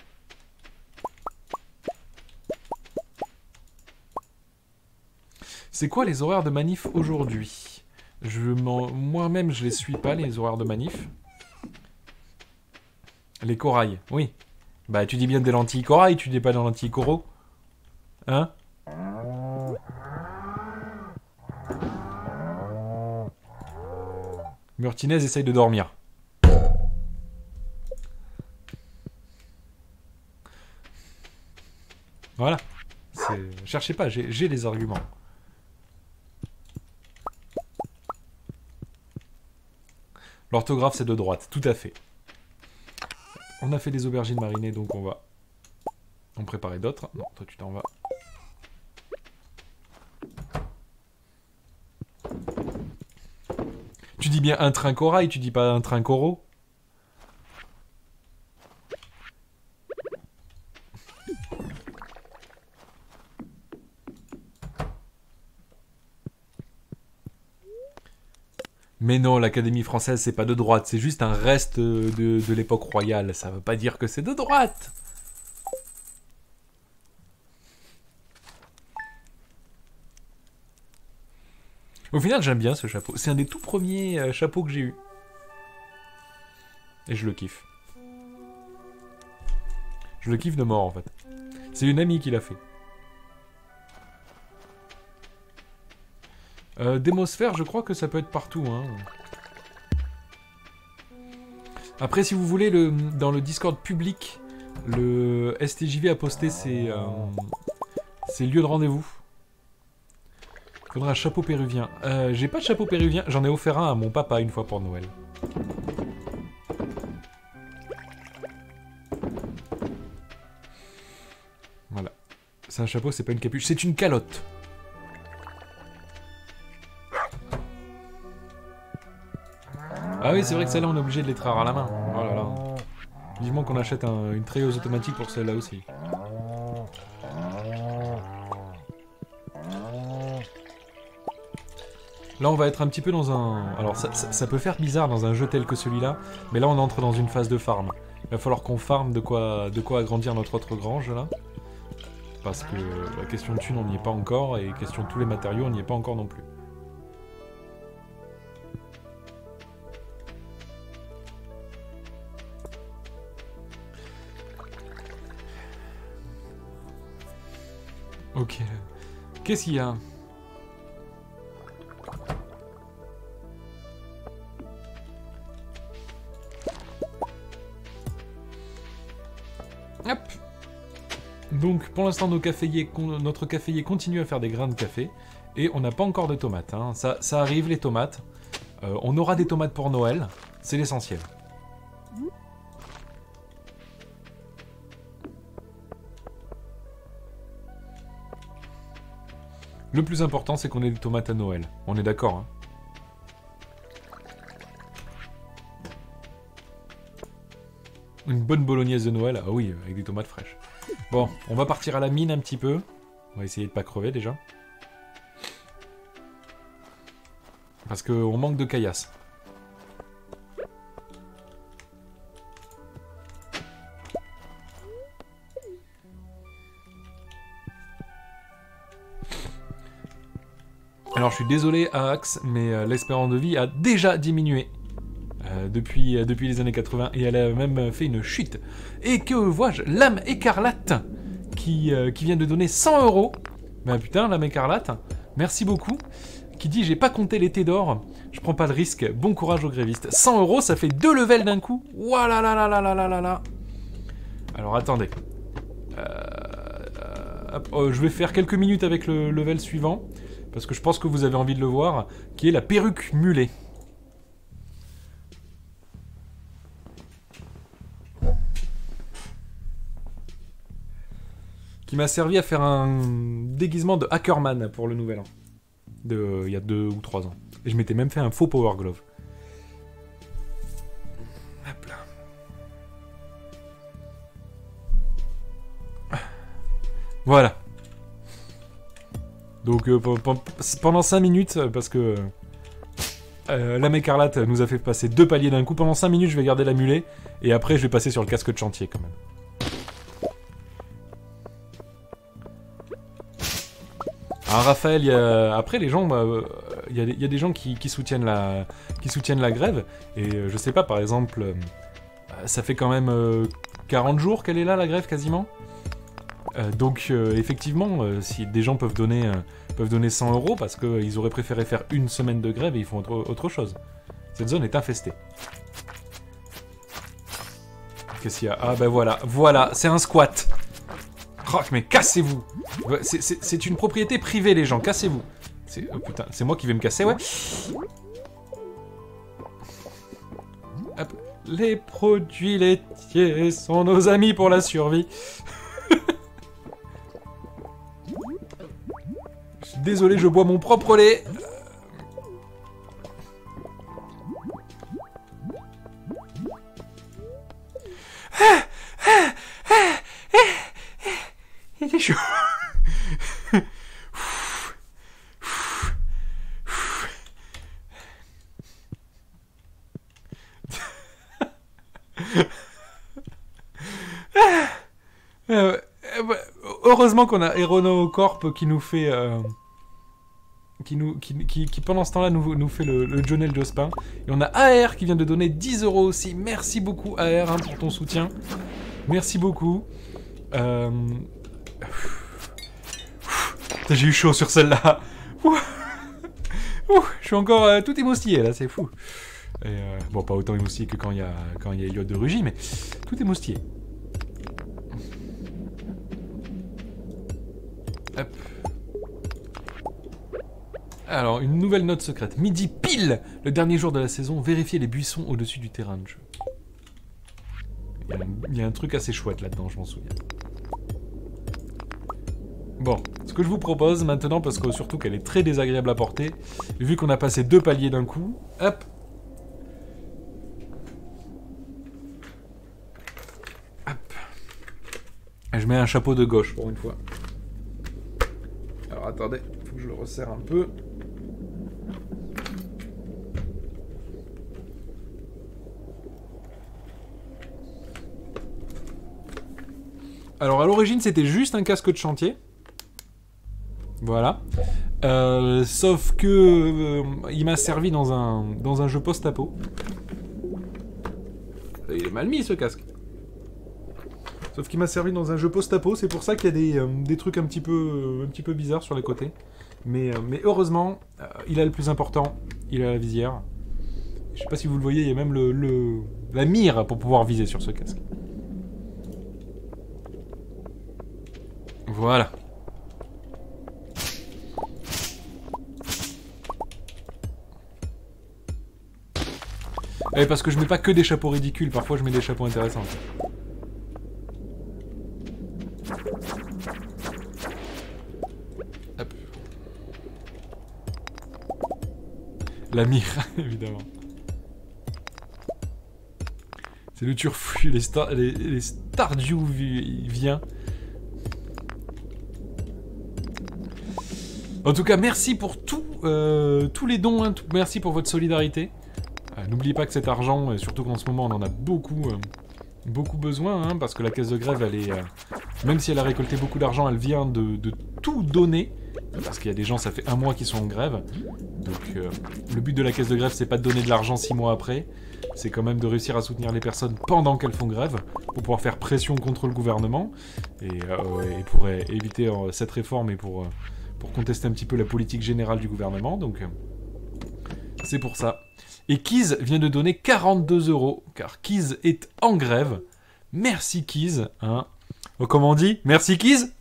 C'est quoi les horaires de manif aujourd'hui? Moi-même, je les suis pas, les horaires de manif. Les corails, oui. Bah, tu dis bien des lentilles corail, tu dis pas des lentilles coraux. Hein? Murtinez essaye de dormir. Voilà. Cherchez pas, j'ai les arguments. L'orthographe, c'est de droite, tout à fait. On a fait des aubergines marinées, donc on va en préparer d'autres. Non, toi tu t'en vas. Tu dis bien un train corail, tu dis pas un train coraux. Mais non, l'Académie française, c'est pas de droite, c'est juste un reste de l'époque royale. Ça veut pas dire que c'est de droite. Au final, j'aime bien ce chapeau. C'est un des tout premiers chapeaux que j'ai eu. Et je le kiffe. Je le kiffe de mort, en fait. C'est une amie qui l'a fait. Démosphère, je crois que ça peut être partout. Hein. Après, si vous voulez, dans le Discord public, le STJV a posté ses lieux de rendez-vous. Faudra un chapeau péruvien. J'ai pas de chapeau péruvien, j'en ai offert un à mon papa une fois pour Noël. Voilà. C'est un chapeau, c'est pas une capuche, c'est une calotte. Ah oui, c'est vrai que celle-là, on est obligé de les traire à la main. Oh là là. Vivement qu'on achète une treilleuse automatique pour celle-là aussi. Là, on va être un petit peu dans un... Alors, ça peut faire bizarre dans un jeu tel que celui-là, mais là, on entre dans une phase de farm. Il va falloir qu'on farme de quoi agrandir notre autre grange, là. Parce que la question de thunes, on n'y est pas encore, et question de tous les matériaux, on n'y est pas encore non plus. Ok. Qu'est-ce qu'il y a? Hop. Donc, pour l'instant, notre caféier continue à faire des grains de café. Et on n'a pas encore de tomates. Hein. Ça arrive, les tomates. On aura des tomates pour Noël. C'est l'essentiel. Le plus important, c'est qu'on ait des tomates à Noël. On est d'accord, hein? Une bonne bolognaise de Noël, ah oui, avec des tomates fraîches. Bon, on va partir à la mine un petit peu. On va essayer de pas crever déjà. Parce qu'on manque de caillasse. Alors je suis désolé à Axe, mais l'espérance de vie a déjà diminué. Depuis les années 80, et elle a même fait une chute. Et que vois-je? L'âme écarlate qui vient de donner 100 €. Ben putain, l'âme écarlate, merci beaucoup. Qui dit j'ai pas compté l'été d'or, je prends pas de risque, bon courage aux grévistes. 100 €, ça fait 2 levels d'un coup. Ouah là là là là là là là là. Alors attendez. Je vais faire quelques minutes avec le level suivant, parce que je pense que vous avez envie de le voir, qui est la perruque mulet. Qui m'a servi à faire un déguisement de Hackerman pour le nouvel an. Il y a 2 ou 3 ans. Et je m'étais même fait un faux Power Glove. Hop là. Voilà. Donc pendant 5 minutes, parce que l'âme écarlate nous a fait passer 2 paliers d'un coup, pendant 5 minutes je vais garder la mulet, et après je vais passer sur le casque de chantier quand même. Alors Raphaël, après les gens, il y a des gens qui soutiennent la grève, et je sais pas, par exemple, ça fait quand même 40 jours qu'elle est là, la grève, quasiment. Donc effectivement, si des gens peuvent donner 100 € parce qu'ils auraient préféré faire une semaine de grève et ils font autre chose. Cette zone est infestée. Qu'est-ce qu'il y a? Ah ben voilà, c'est un squat. Oh, mais cassez-vous! C'est une propriété privée, les gens, cassez-vous! Oh putain, c'est moi qui vais me casser, ouais? Hop. Les produits laitiers sont nos amis pour la survie. Je suis désolé, je bois mon propre lait. Il est chaud. Heureusement qu'on a Aeronocorp qui nous fait... qui pendant ce temps-là nous fait le Jonel Jospin. Et on a AR qui vient de donner 10 € aussi. Merci beaucoup AR hein, pour ton soutien. Merci beaucoup. J'ai eu chaud sur celle-là. Je suis encore tout émoustillé là, c'est fou. Et, bon, pas autant émoustillé que quand il y a Elliot de Rugy, mais tout émoustillé. Hop. Alors, une nouvelle note secrète. Midi pile, le dernier jour de la saison, vérifiez les buissons au-dessus du terrain de jeu. Il y a un truc assez chouette là-dedans, je m'en souviens. Bon, ce que je vous propose maintenant, parce que surtout qu'elle est très désagréable à porter, vu qu'on a passé 2 paliers d'un coup, hop. Hop. Et je mets un chapeau de gauche pour une fois. Alors attendez, faut que je le resserre un peu. Alors à l'origine c'était juste un casque de chantier. Voilà. Sauf que il m'a servi dans un jeu post-apo. Il est mal mis ce casque. Sauf qu'il m'a servi dans un jeu post-apo, c'est pour ça qu'il y a des trucs un petit peu bizarres sur les côtés. Mais heureusement, il a le plus important, il a la visière. Je sais pas si vous le voyez, il y a même la mire pour pouvoir viser sur ce casque. Voilà. Eh, parce que je mets pas que des chapeaux ridicules, parfois je mets des chapeaux intéressants. Hop. La mire, évidemment. C'est le turfu, les Stardew vient. En tout cas, merci pour tous les dons, hein, merci pour votre solidarité. N'oubliez pas que cet argent, surtout qu'en ce moment on en a beaucoup besoin, hein, parce que la caisse de grève, elle est, même si elle a récolté beaucoup d'argent, elle vient de tout donner, parce qu'il y a des gens, ça fait 1 mois qu'ils sont en grève. Donc le but de la caisse de grève, c'est pas de donner de l'argent 6 mois après, c'est quand même de réussir à soutenir les personnes pendant qu'elles font grève, pour pouvoir faire pression contre le gouvernement, et pour éviter cette réforme et pour contester un petit peu la politique générale du gouvernement, donc c'est pour ça. Et Kiz vient de donner 42 €, car Kiz est en grève. Merci Kiz, hein. Comment on dit? Merci Kiz.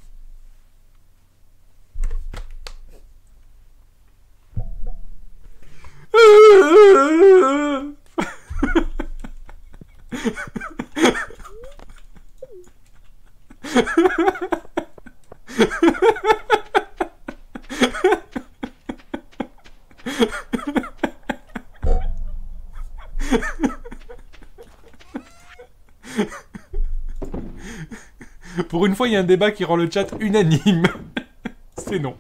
Pour une fois, il y a un débat qui rend le chat unanime. C'est non.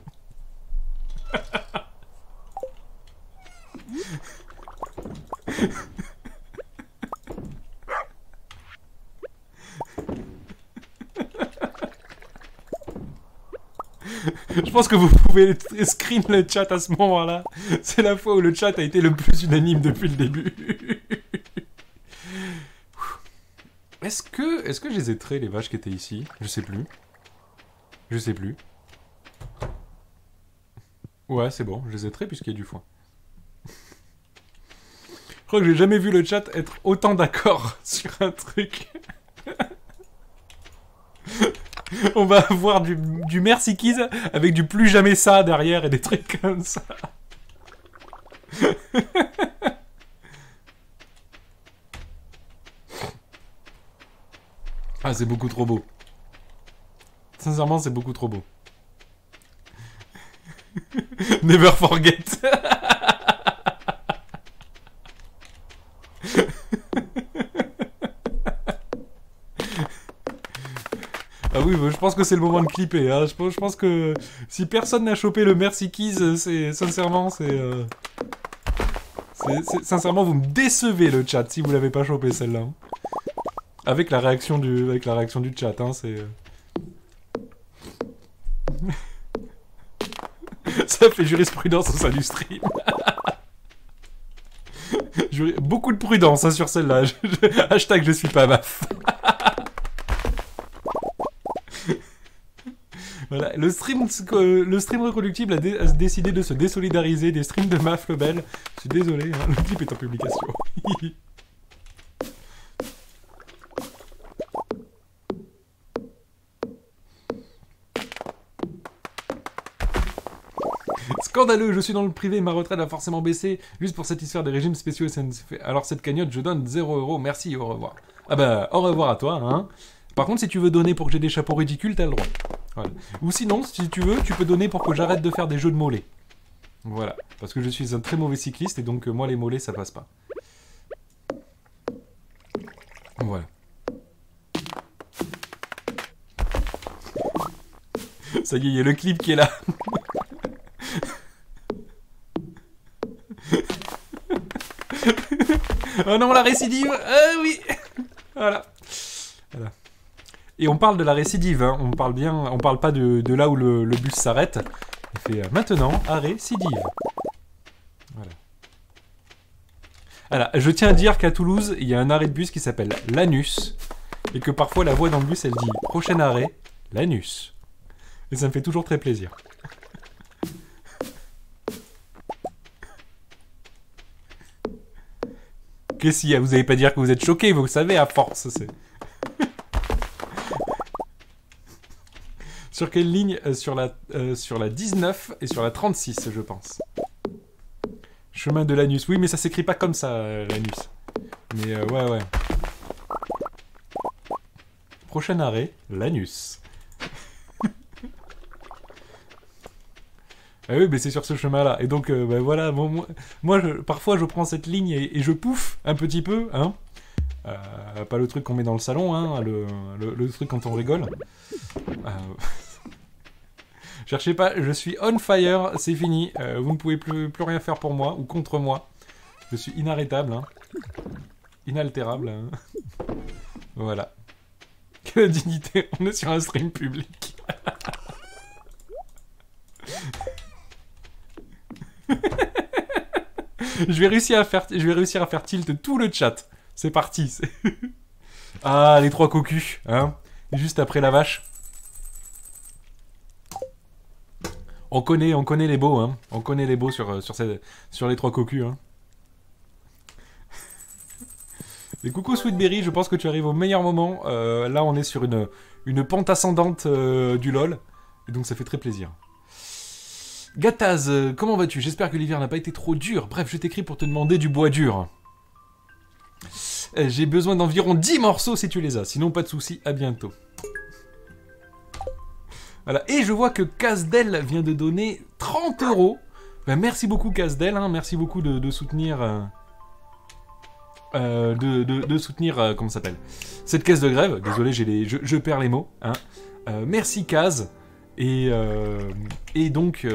Je pense que vous pouvez screen le chat à ce moment-là. C'est la fois où le chat a été le plus unanime depuis le début. Est-ce que je les ai traits, les vaches qui étaient ici? Je sais plus. Je sais plus. Ouais, c'est bon, je les ai traits puisqu'il y a du foin. Je crois que j'ai jamais vu le chat être autant d'accord sur un truc. On va avoir du merci Kiz avec du plus jamais ça derrière et des trucs comme ça. Ah, c'est beaucoup trop beau. Sincèrement, c'est beaucoup trop beau. Never forget. Ah oui, je pense que c'est le moment de clipper. Hein. Je pense que si personne n'a chopé le merci Kiz, c'est sincèrement, sincèrement, vous me décevez le chat si vous l'avez pas chopé celle-là. Hein. Avec la réaction du chat, hein, c'est. Ça fait jurisprudence au sein du stream. Beaucoup de prudence hein, sur celle-là. Hashtag je suis pas maf. Voilà, le stream reconductible a décidé de se désolidariser des streams de Maf Lebel. Je suis désolé, hein, le clip est en publication. Scandaleux, je suis dans le privé, ma retraite a forcément baissé, juste pour satisfaire des régimes spéciaux SNCF. Alors cette cagnotte, je donne 0 €, merci, au revoir. Ah bah, au revoir à toi, hein. Par contre, si tu veux donner pour que j'ai des chapeaux ridicules, t'as le droit. Voilà. Ou sinon, si tu veux, tu peux donner pour que j'arrête de faire des jeux de mollets. Voilà. Parce que je suis un très mauvais cycliste, et donc moi, les mollets, ça passe pas. Voilà. Ça y est, il y a le clip qui est là. Oh non, la récidive. Oui. Voilà. Et on parle de la récidive, hein. On parle pas de là où le bus s'arrête. Il fait maintenant arrêt récidive. Voilà. Alors, je tiens à dire qu'à Toulouse, il y a un arrêt de bus qui s'appelle l'Anus, et que parfois la voix dans le bus, elle dit prochain arrêt, l'Anus. Et ça me fait toujours très plaisir. Qu'est-ce qu'il y a? Vous n'allez pas dire que vous êtes choqués, vous savez, à force, c'est... Sur quelle ligne? Sur la 19 et sur la 36, je pense. Chemin de l'Anus. Oui, mais ça s'écrit pas comme ça, l'Anus. Mais ouais, ouais. Prochain arrêt, l'anus. Ah oui, mais c'est sur ce chemin-là. Et donc, bah, voilà, moi parfois je prends cette ligne et je pouffe un petit peu, hein. Pas le truc qu'on met dans le salon, hein, le truc quand on rigole. Cherchez pas, je suis on fire, c'est fini. Vous ne pouvez plus rien faire pour moi ou contre moi. Je suis inarrêtable, hein. Inaltérable. Hein. Voilà. Quelle dignité, on est sur un stream public. Je vais réussir à faire tilt tout le chat. C'est parti. Ah, les 3 cocus, hein. Juste après la vache. On connaît les beaux, hein. On connaît les beaux sur les 3 cocus, hein. Et coucou Sweetberry, je pense que tu arrives au meilleur moment. Là, on est sur une pente ascendante du LoL. Et donc, ça fait très plaisir. Gataz, comment vas-tu? J'espère que l'hiver n'a pas été trop dur. Bref, je t'écris pour te demander du bois dur. J'ai besoin d'environ 10 morceaux si tu les as. Sinon, pas de soucis, à bientôt. Voilà, et je vois que Casdel vient de donner 30 €. Ben, merci beaucoup Casdel, hein. Merci beaucoup de soutenir... de soutenir, comment ça s'appelle, cette caisse de grève. Désolé, je perds les mots, hein. Merci Kaz. Et donc,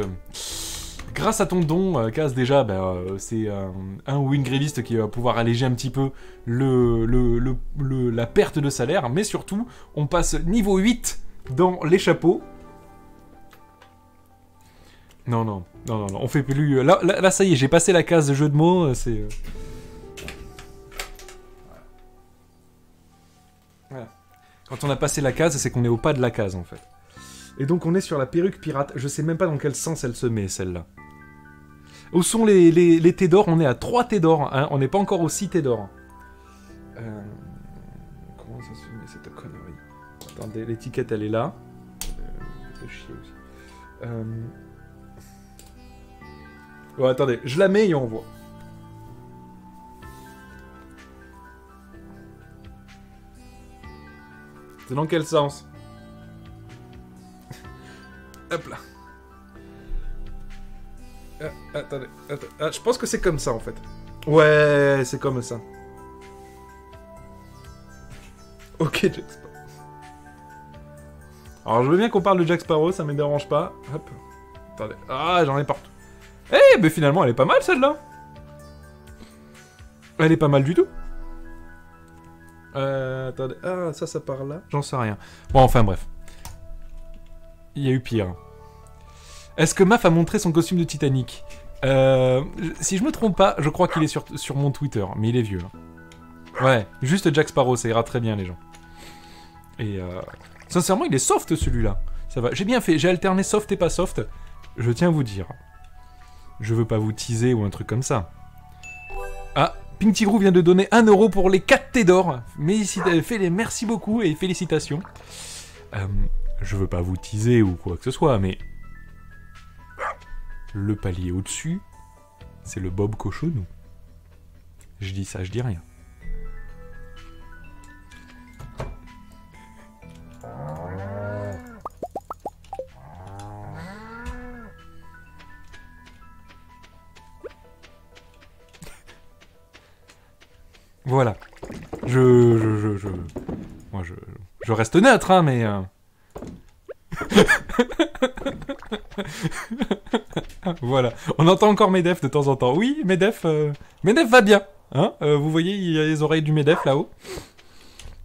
grâce à ton don, Kaz, déjà, c'est un wingréviste qui va pouvoir alléger un petit peu la perte de salaire. Mais surtout, on passe niveau 8 dans les chapeaux. Non, on fait plus... Là, ça y est, j'ai passé la case de jeu de mots, c'est... Voilà. Quand on a passé la case, c'est qu'on est au pas de la case, en fait. Et donc, on est sur la perruque pirate. Je sais même pas dans quel sens elle se met, celle-là. Où sont les thés d'or? On est à 3 thés d'or, hein. On n'est pas encore aux 6 thés d'or. Comment ça se met, cette connerie? Attendez, l'étiquette, elle est là. De chier aussi. Ouais, attendez, je la mets et on voit. C'est dans quel sens? Hop là. Attendez. Ah, je pense que c'est comme ça en fait. Ouais, c'est comme ça. Ok, Jack Sparrow. Alors je veux bien qu'on parle de Jack Sparrow, ça me dérange pas. Hop. Attendez. Ah, j'en ai partout. Eh, mais finalement elle est pas mal celle-là. Elle est pas mal du tout. Attendez. Ah, ça part là. J'en sais rien. Bon, enfin bref. Il y a eu pire. Est-ce que Maf a montré son costume de Titanic? Si je me trompe pas, je crois qu'il est sur mon Twitter, mais il est vieux. Hein. Ouais, juste Jack Sparrow, ça ira très bien les gens. Et sincèrement, il est soft celui-là. Ça va. J'ai bien fait, j'ai alterné soft et pas soft. Je tiens à vous dire. Je veux pas vous teaser ou un truc comme ça. Ah, Pink Tigrou vient de donner 1 € pour les 4 thés d'or. Merci beaucoup et félicitations. Je veux pas vous teaser ou quoi que ce soit, mais... Le palier au-dessus, c'est le Bob Cochonou. Je dis ça, je dis rien. Voilà. Moi, je reste neutre, hein, mais... Voilà. On entend encore Medef de temps en temps. Oui, Medef va bien. Hein, vous voyez, il y a les oreilles du Medef là-haut.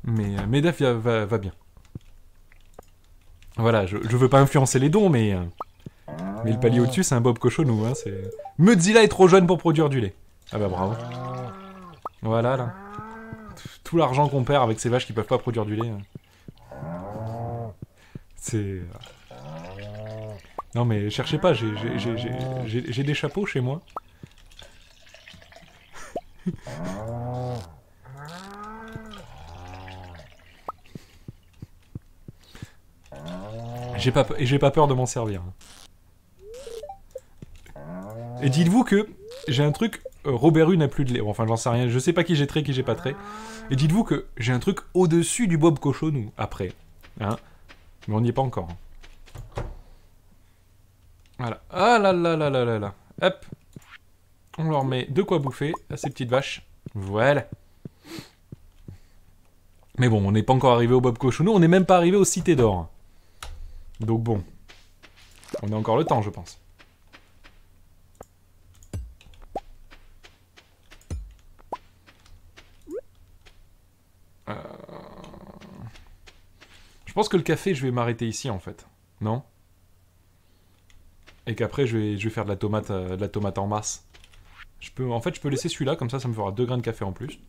Mais Medef va bien. Voilà, je veux pas influencer les dons, mais le palier au-dessus, c'est un Bob Cochonou. Hein, Meudzilla est trop jeune pour produire du lait. Ah bah bravo. Voilà, là. Tout l'argent qu'on perd avec ces vaches qui peuvent pas produire du lait. C'est... Non mais cherchez pas, j'ai des chapeaux chez moi. J'ai pas peur de m'en servir. Et dites-vous que j'ai un truc Robert U n'a plus de lait. Bon, enfin, j'en sais rien. Je sais pas qui j'ai trait, qui j'ai pas trait. Et dites-vous que j'ai un truc au-dessus du Bob Cochonou, après. Hein, mais on n'y est pas encore. Voilà. Ah là là là là là là. Hop. On leur met de quoi bouffer à ces petites vaches. Voilà. Mais bon, on n'est pas encore arrivé au Bob Cochonou. On n'est même pas arrivé aux Cités d'Or. Donc bon. On a encore le temps, je pense. Je pense que le café, je vais m'arrêter ici, en fait. Non? Et qu'après, je vais faire de la tomate en masse. En fait, je peux laisser celui-là, comme ça me fera 2 grains de café en plus.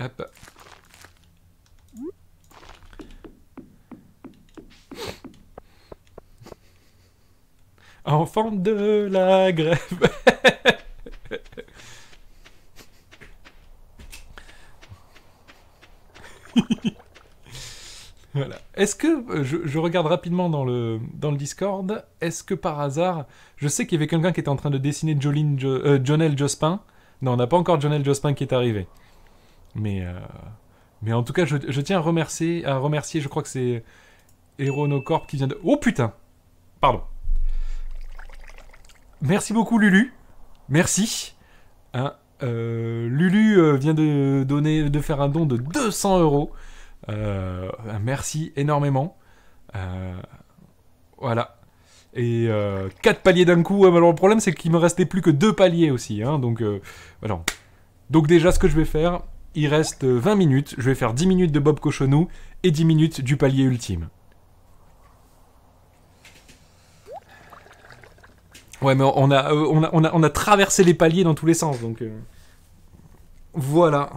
Hop. Enfant de la grève. Voilà. Est-ce que, je regarde rapidement dans le Discord, est-ce que par hasard, je sais qu'il y avait quelqu'un qui était en train de dessiner Jonel Jospin. Non, on n'a pas encore Jonel Jospin qui est arrivé. Mais en tout cas, je tiens à remercier, je crois que c'est Aeronocorp qui vient de... Oh putain! Pardon. Merci beaucoup Lulu. Merci. Hein, Lulu vient de faire un don de 200 €. Merci énormément. Voilà. Et 4 paliers d'un coup. Alors le problème c'est qu'il me restait plus que 2 paliers aussi. Hein, donc voilà. Donc déjà ce que je vais faire, il reste 20 minutes. Je vais faire 10 minutes de Bob Cochonou et 10 minutes du palier ultime. Ouais, mais on a traversé les paliers dans tous les sens, donc... Voilà.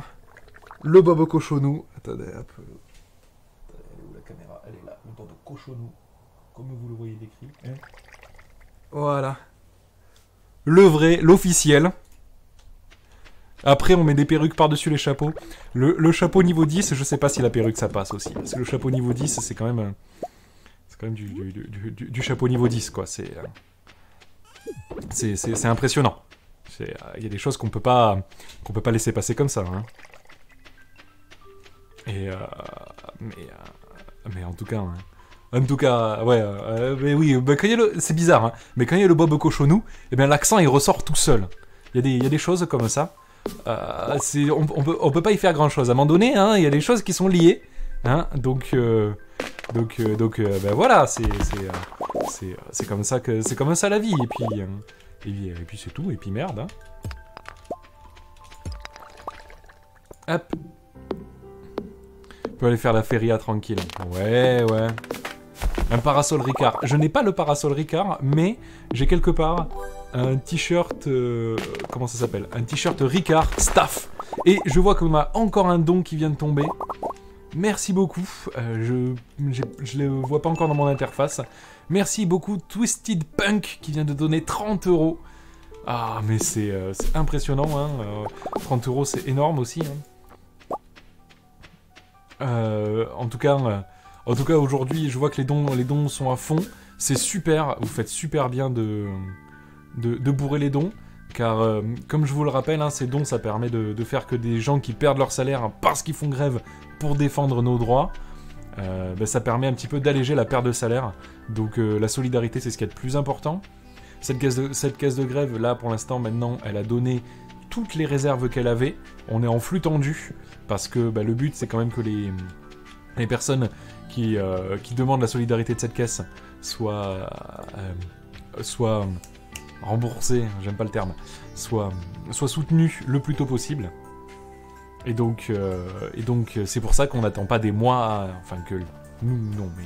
Le Bob Cochonou. Attendez, hop. Où la caméra? Elle est là. Le Bob Cochonou. Comme vous le voyez décrit. Voilà. Le vrai, l'officiel. Après, on met des perruques par-dessus les chapeaux. Le chapeau niveau 10, je sais pas si la perruque ça passe aussi. Parce que le chapeau niveau 10, c'est quand même... C'est quand même du chapeau niveau 10, quoi. C'est impressionnant. Il y a des choses qu'on peut pas laisser passer comme ça. Hein. Et mais en tout cas, ouais, mais oui, bah, c'est bizarre, hein, mais quand il y a le Bob Cochonou, eh bien l'accent il ressort tout seul. Il y a des choses comme ça. On peut pas y faire grand chose. À un moment donné, hein, il y a des choses qui sont liées. Hein, donc ben voilà, c'est comme ça la vie. Et puis c'est tout. Et puis merde. Hein. Hop. On peut aller faire la feria tranquille. Ouais. Un parasol Ricard. Je n'ai pas le parasol Ricard, mais j'ai quelque part un t-shirt... comment ça s'appelle? Un t-shirt Ricard Staff. Et je vois qu'on a encore un don qui vient de tomber. Merci beaucoup. Je le vois pas encore dans mon interface. Merci beaucoup Twisted Punk qui vient de donner 30 €. Ah, mais c'est impressionnant. Hein. 30 € c'est énorme aussi. Hein. En tout cas aujourd'hui, je vois que les dons sont à fond. C'est super. Vous faites super bien de bourrer les dons. Car, comme je vous le rappelle, hein, ces dons, ça permet de faire que des gens qui perdent leur salaire hein, parce qu'ils font grève pour défendre nos droits, ça permet un petit peu d'alléger la perte de salaire. Donc la solidarité, c'est ce qui est le plus important. Cette caisse de grève, là, pour l'instant, maintenant, elle a donné toutes les réserves qu'elle avait. On est en flux tendu, parce que le but, c'est quand même que les personnes qui demandent la solidarité de cette caisse soient remboursées, j'aime pas le terme, soient soutenues le plus tôt possible. Et donc c'est pour ça qu'on n'attend pas des mois, enfin que nous non, mais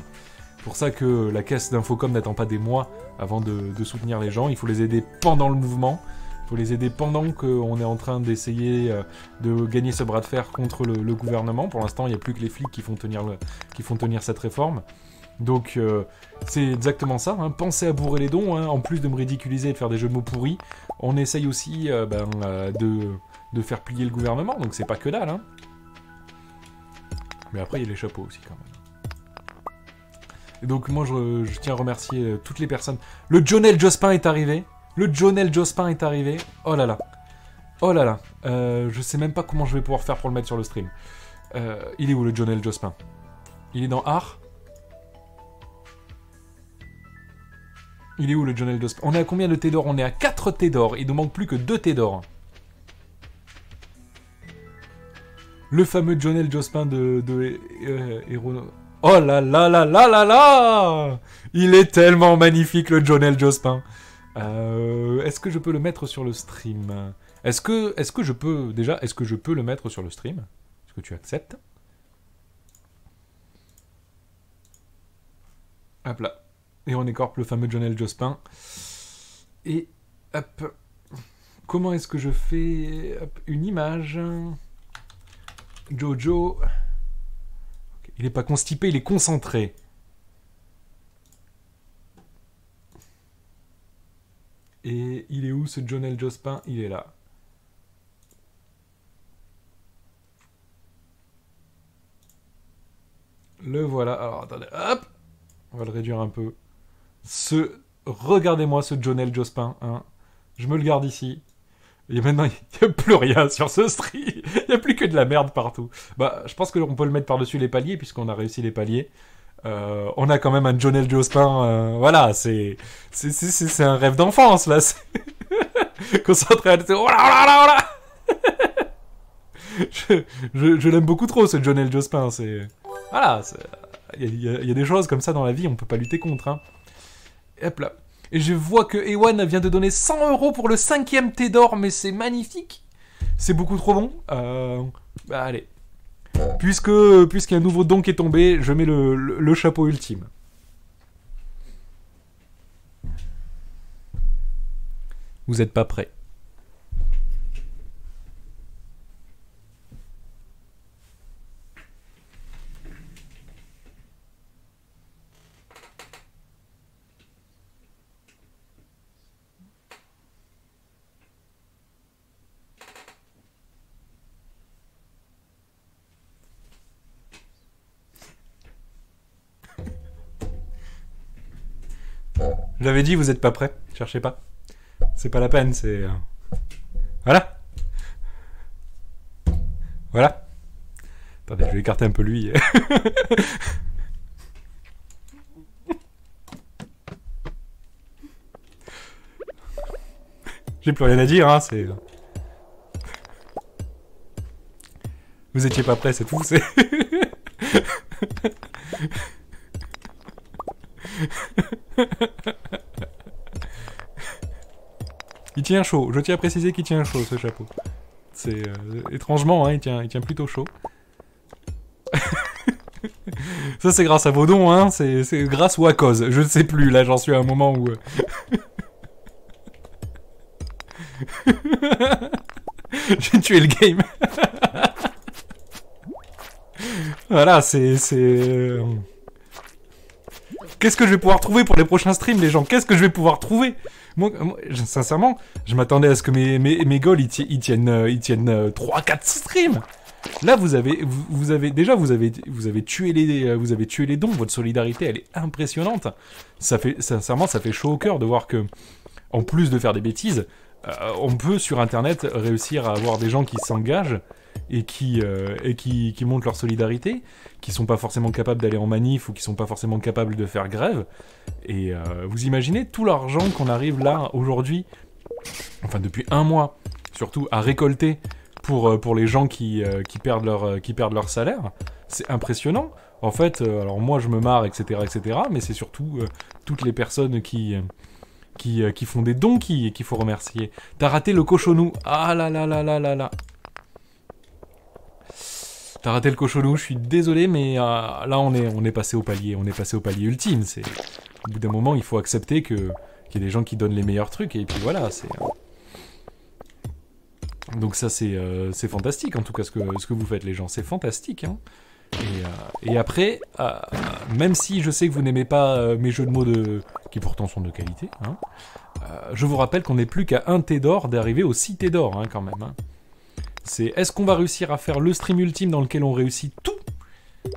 pour ça que la caisse d'Infocom n'attend pas des mois avant de soutenir les gens. Il faut les aider pendant le mouvement, il faut les aider pendant qu'on est en train d'essayer de gagner ce bras de fer contre le gouvernement. Pour l'instant, il n'y a plus que les flics qui font tenir cette réforme. Donc c'est exactement ça, hein. Pensez à bourrer les dons, hein. En plus de me ridiculiser et de faire des jeux de mots pourris, on essaye aussi de faire plier le gouvernement, donc c'est pas que dalle, hein. Mais après il y a les chapeaux aussi quand même. Et donc moi je tiens à remercier toutes les personnes. Le Jonel Jospin est arrivé. Le Jonel Jospin est arrivé. Oh là là. Oh là là. Je sais même pas comment je vais pouvoir faire pour le mettre sur le stream. Il est où le Jonel Jospin? Il est dans Art. Il est où le Jonel Jospin? On est à combien de T d'or? On est à 4 T d'or. Il nous manque plus que 2 T d'or. Le fameux Jonel Jospin de Hero... Oh là là là là là là! Il est tellement magnifique le Jonel Jospin. Est-ce que je peux le mettre sur le stream? Est-ce que je peux... Déjà, est-ce que je peux le mettre sur le stream? Est-ce que tu acceptes? Hop là. Et on écorpe le fameux Jonel Jospin. Et hop. Comment est-ce que je fais une image? Jojo. Il n'est pas constipé, il est concentré. Et il est où ce Jonel Jospin? Il est là. Le voilà. Alors attendez, hop. On va le réduire un peu. Regardez-moi ce Jonel Jospin. Hein. Je me le garde ici. Et maintenant, il n'y a plus rien sur ce stream. Il n'y a plus que de la merde partout. Bah, je pense qu'on peut le mettre par-dessus les paliers, puisqu'on a réussi les paliers. On a quand même un Jonel Jospin. Voilà, c'est un rêve d'enfance, là. Concentré à... Oh là là là là. Je l'aime beaucoup trop, ce Jonel Jospin. Voilà, il y a des choses comme ça dans la vie, on peut pas lutter contre. Hein. Et hop là. Et je vois que Ewan vient de donner 100 € pour le 5e thé d'or, mais c'est magnifique. C'est beaucoup trop bon. Bah allez. Puisqu'il y a un nouveau don qui est tombé, je mets le chapeau ultime. Vous n'êtes pas prêts. Je l'avais dit, vous êtes pas prêts. Cherchez pas. C'est pas la peine, c'est... Voilà. Voilà. Attendez, je vais écarter un peu lui. J'ai plus rien à dire, hein, c'est... Vous étiez pas prêts, c'est tout, c'est... Il tient chaud, je tiens à préciser qu'il tient chaud ce chapeau. C'est étrangement, hein, il tient plutôt chaud. Ça c'est grâce à vos dons, hein, c'est grâce ou à cause, je ne sais plus, là j'en suis à un moment où... J'ai tué le game. Voilà, c'est... Qu'est-ce que je vais pouvoir trouver pour les prochains streams, les gens? Qu'est-ce que je vais pouvoir trouver? Moi, sincèrement, je m'attendais à ce que mes goals, ils tiennent 3-4 streams. Là, vous avez tué les dons. Votre solidarité, elle est impressionnante. Sincèrement, ça fait chaud au cœur de voir que, en plus de faire des bêtises, on peut sur Internet réussir à avoir des gens qui s'engagent et qui montrent leur solidarité, qui sont pas forcément capables d'aller en manif ou qui sont pas forcément capables de faire grève. Et vous imaginez tout l'argent qu'on arrive là aujourd'hui, enfin depuis un mois, surtout à récolter pour les gens qui perdent leur salaire. C'est impressionnant. En fait, alors moi je me marre, etc., mais c'est surtout toutes les personnes qui font des dons qu'il faut remercier. T'as raté le cochonou. Ah là là là là là là. T'as raté le cochonou, je suis désolé, mais là on est passé au palier. On est passé au palier ultime. Au bout d'un moment, il faut accepter qu'il y a des gens qui donnent les meilleurs trucs, et puis voilà, Donc ça c'est fantastique en tout cas ce que vous faites les gens, c'est fantastique hein. Et après, même si je sais que vous n'aimez pas mes jeux de mots qui pourtant sont de qualité, hein, je vous rappelle qu'on n'est plus qu'à 1 T d'or d'arriver au 6 T d'or hein, quand même. Hein. Est-ce qu'on va réussir à faire le stream ultime dans lequel on réussit tout?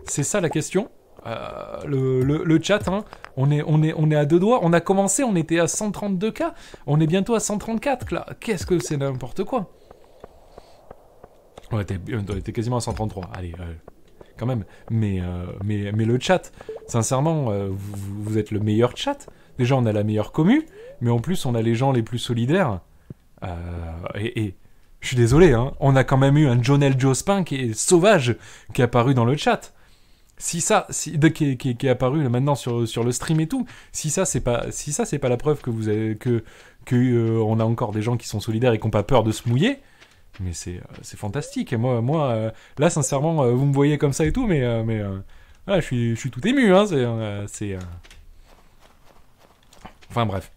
C'est ça la question. Le chat, hein, on est à deux doigts. On a commencé, on était à 132K. On est bientôt à 134, là. Qu'est-ce que c'est n'importe quoi. On était quasiment à 133. Allez, quand même. Mais le chat, sincèrement, vous êtes le meilleur chat. Déjà, on a la meilleure commu. Mais en plus, on a les gens les plus solidaires. Et je suis désolé, hein, on a quand même eu un Jonel Jospin qui est sauvage, qui est apparu dans le chat. Si ça, qui est apparu maintenant sur le stream et tout, si ça c'est pas la preuve que vous avez on a encore des gens qui sont solidaires et qui n'ont pas peur de se mouiller, mais c'est fantastique. Et moi là sincèrement, vous me voyez comme ça et tout, mais voilà, je suis tout ému, hein, enfin bref,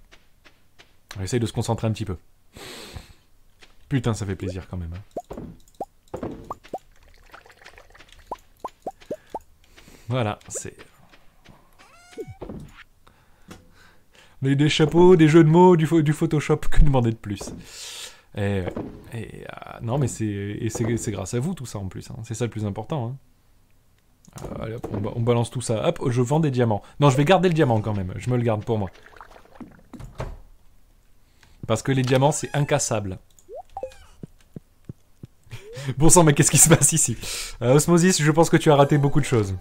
on essaye de se concentrer un petit peu. Putain, ça fait plaisir quand même, hein. Voilà, c'est... On a eu des chapeaux, des jeux de mots, du Photoshop, que demander de plus. Non, mais c'est grâce à vous tout ça en plus, hein. C'est ça le plus important, hein. Allez, hop, on balance tout ça. Hop, je vends des diamants. Non, je vais garder le diamant quand même, je me le garde pour moi. Parce que les diamants, c'est incassable. Bon sang, mais qu'est-ce qui se passe ici? Osmosis, je pense que tu as raté beaucoup de choses.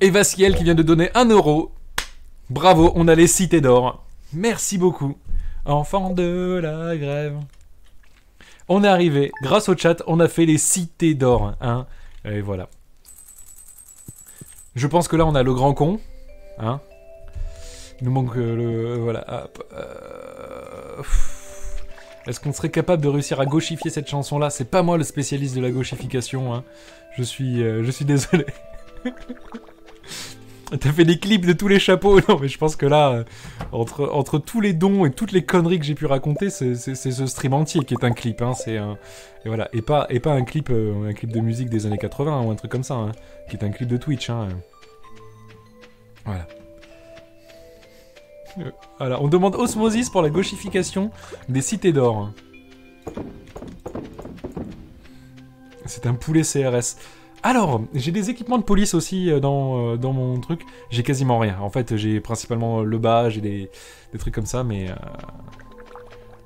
Et Vassiel qui vient de donner 1 €. Bravo, on a les cités d'or. Merci beaucoup. Enfant de la grève. On est arrivé. Grâce au chat, on a fait les cités d'or. Hein. Et voilà. Je pense que là, on a le grand con. Hein. Il nous manque le... Voilà. Est-ce qu'on serait capable de réussir à gauchifier cette chanson-là? C'est pas moi le spécialiste de la gauchification. Hein. Je suis désolé. T'as fait des clips de tous les chapeaux. Non, mais je pense que là, entre tous les dons et toutes les conneries que j'ai pu raconter, c'est ce stream entier qui est un clip. Hein, et voilà, et pas un clip de musique des années 80 ou un truc comme ça, hein, qui est un clip de Twitch. Hein. Voilà. Voilà, on demande Osmosis pour la gauchification des cités d'or. C'est un poulet CRS. Alors, j'ai des équipements de police aussi dans mon truc. J'ai quasiment rien. En fait, j'ai principalement le bas, j'ai des trucs comme ça, mais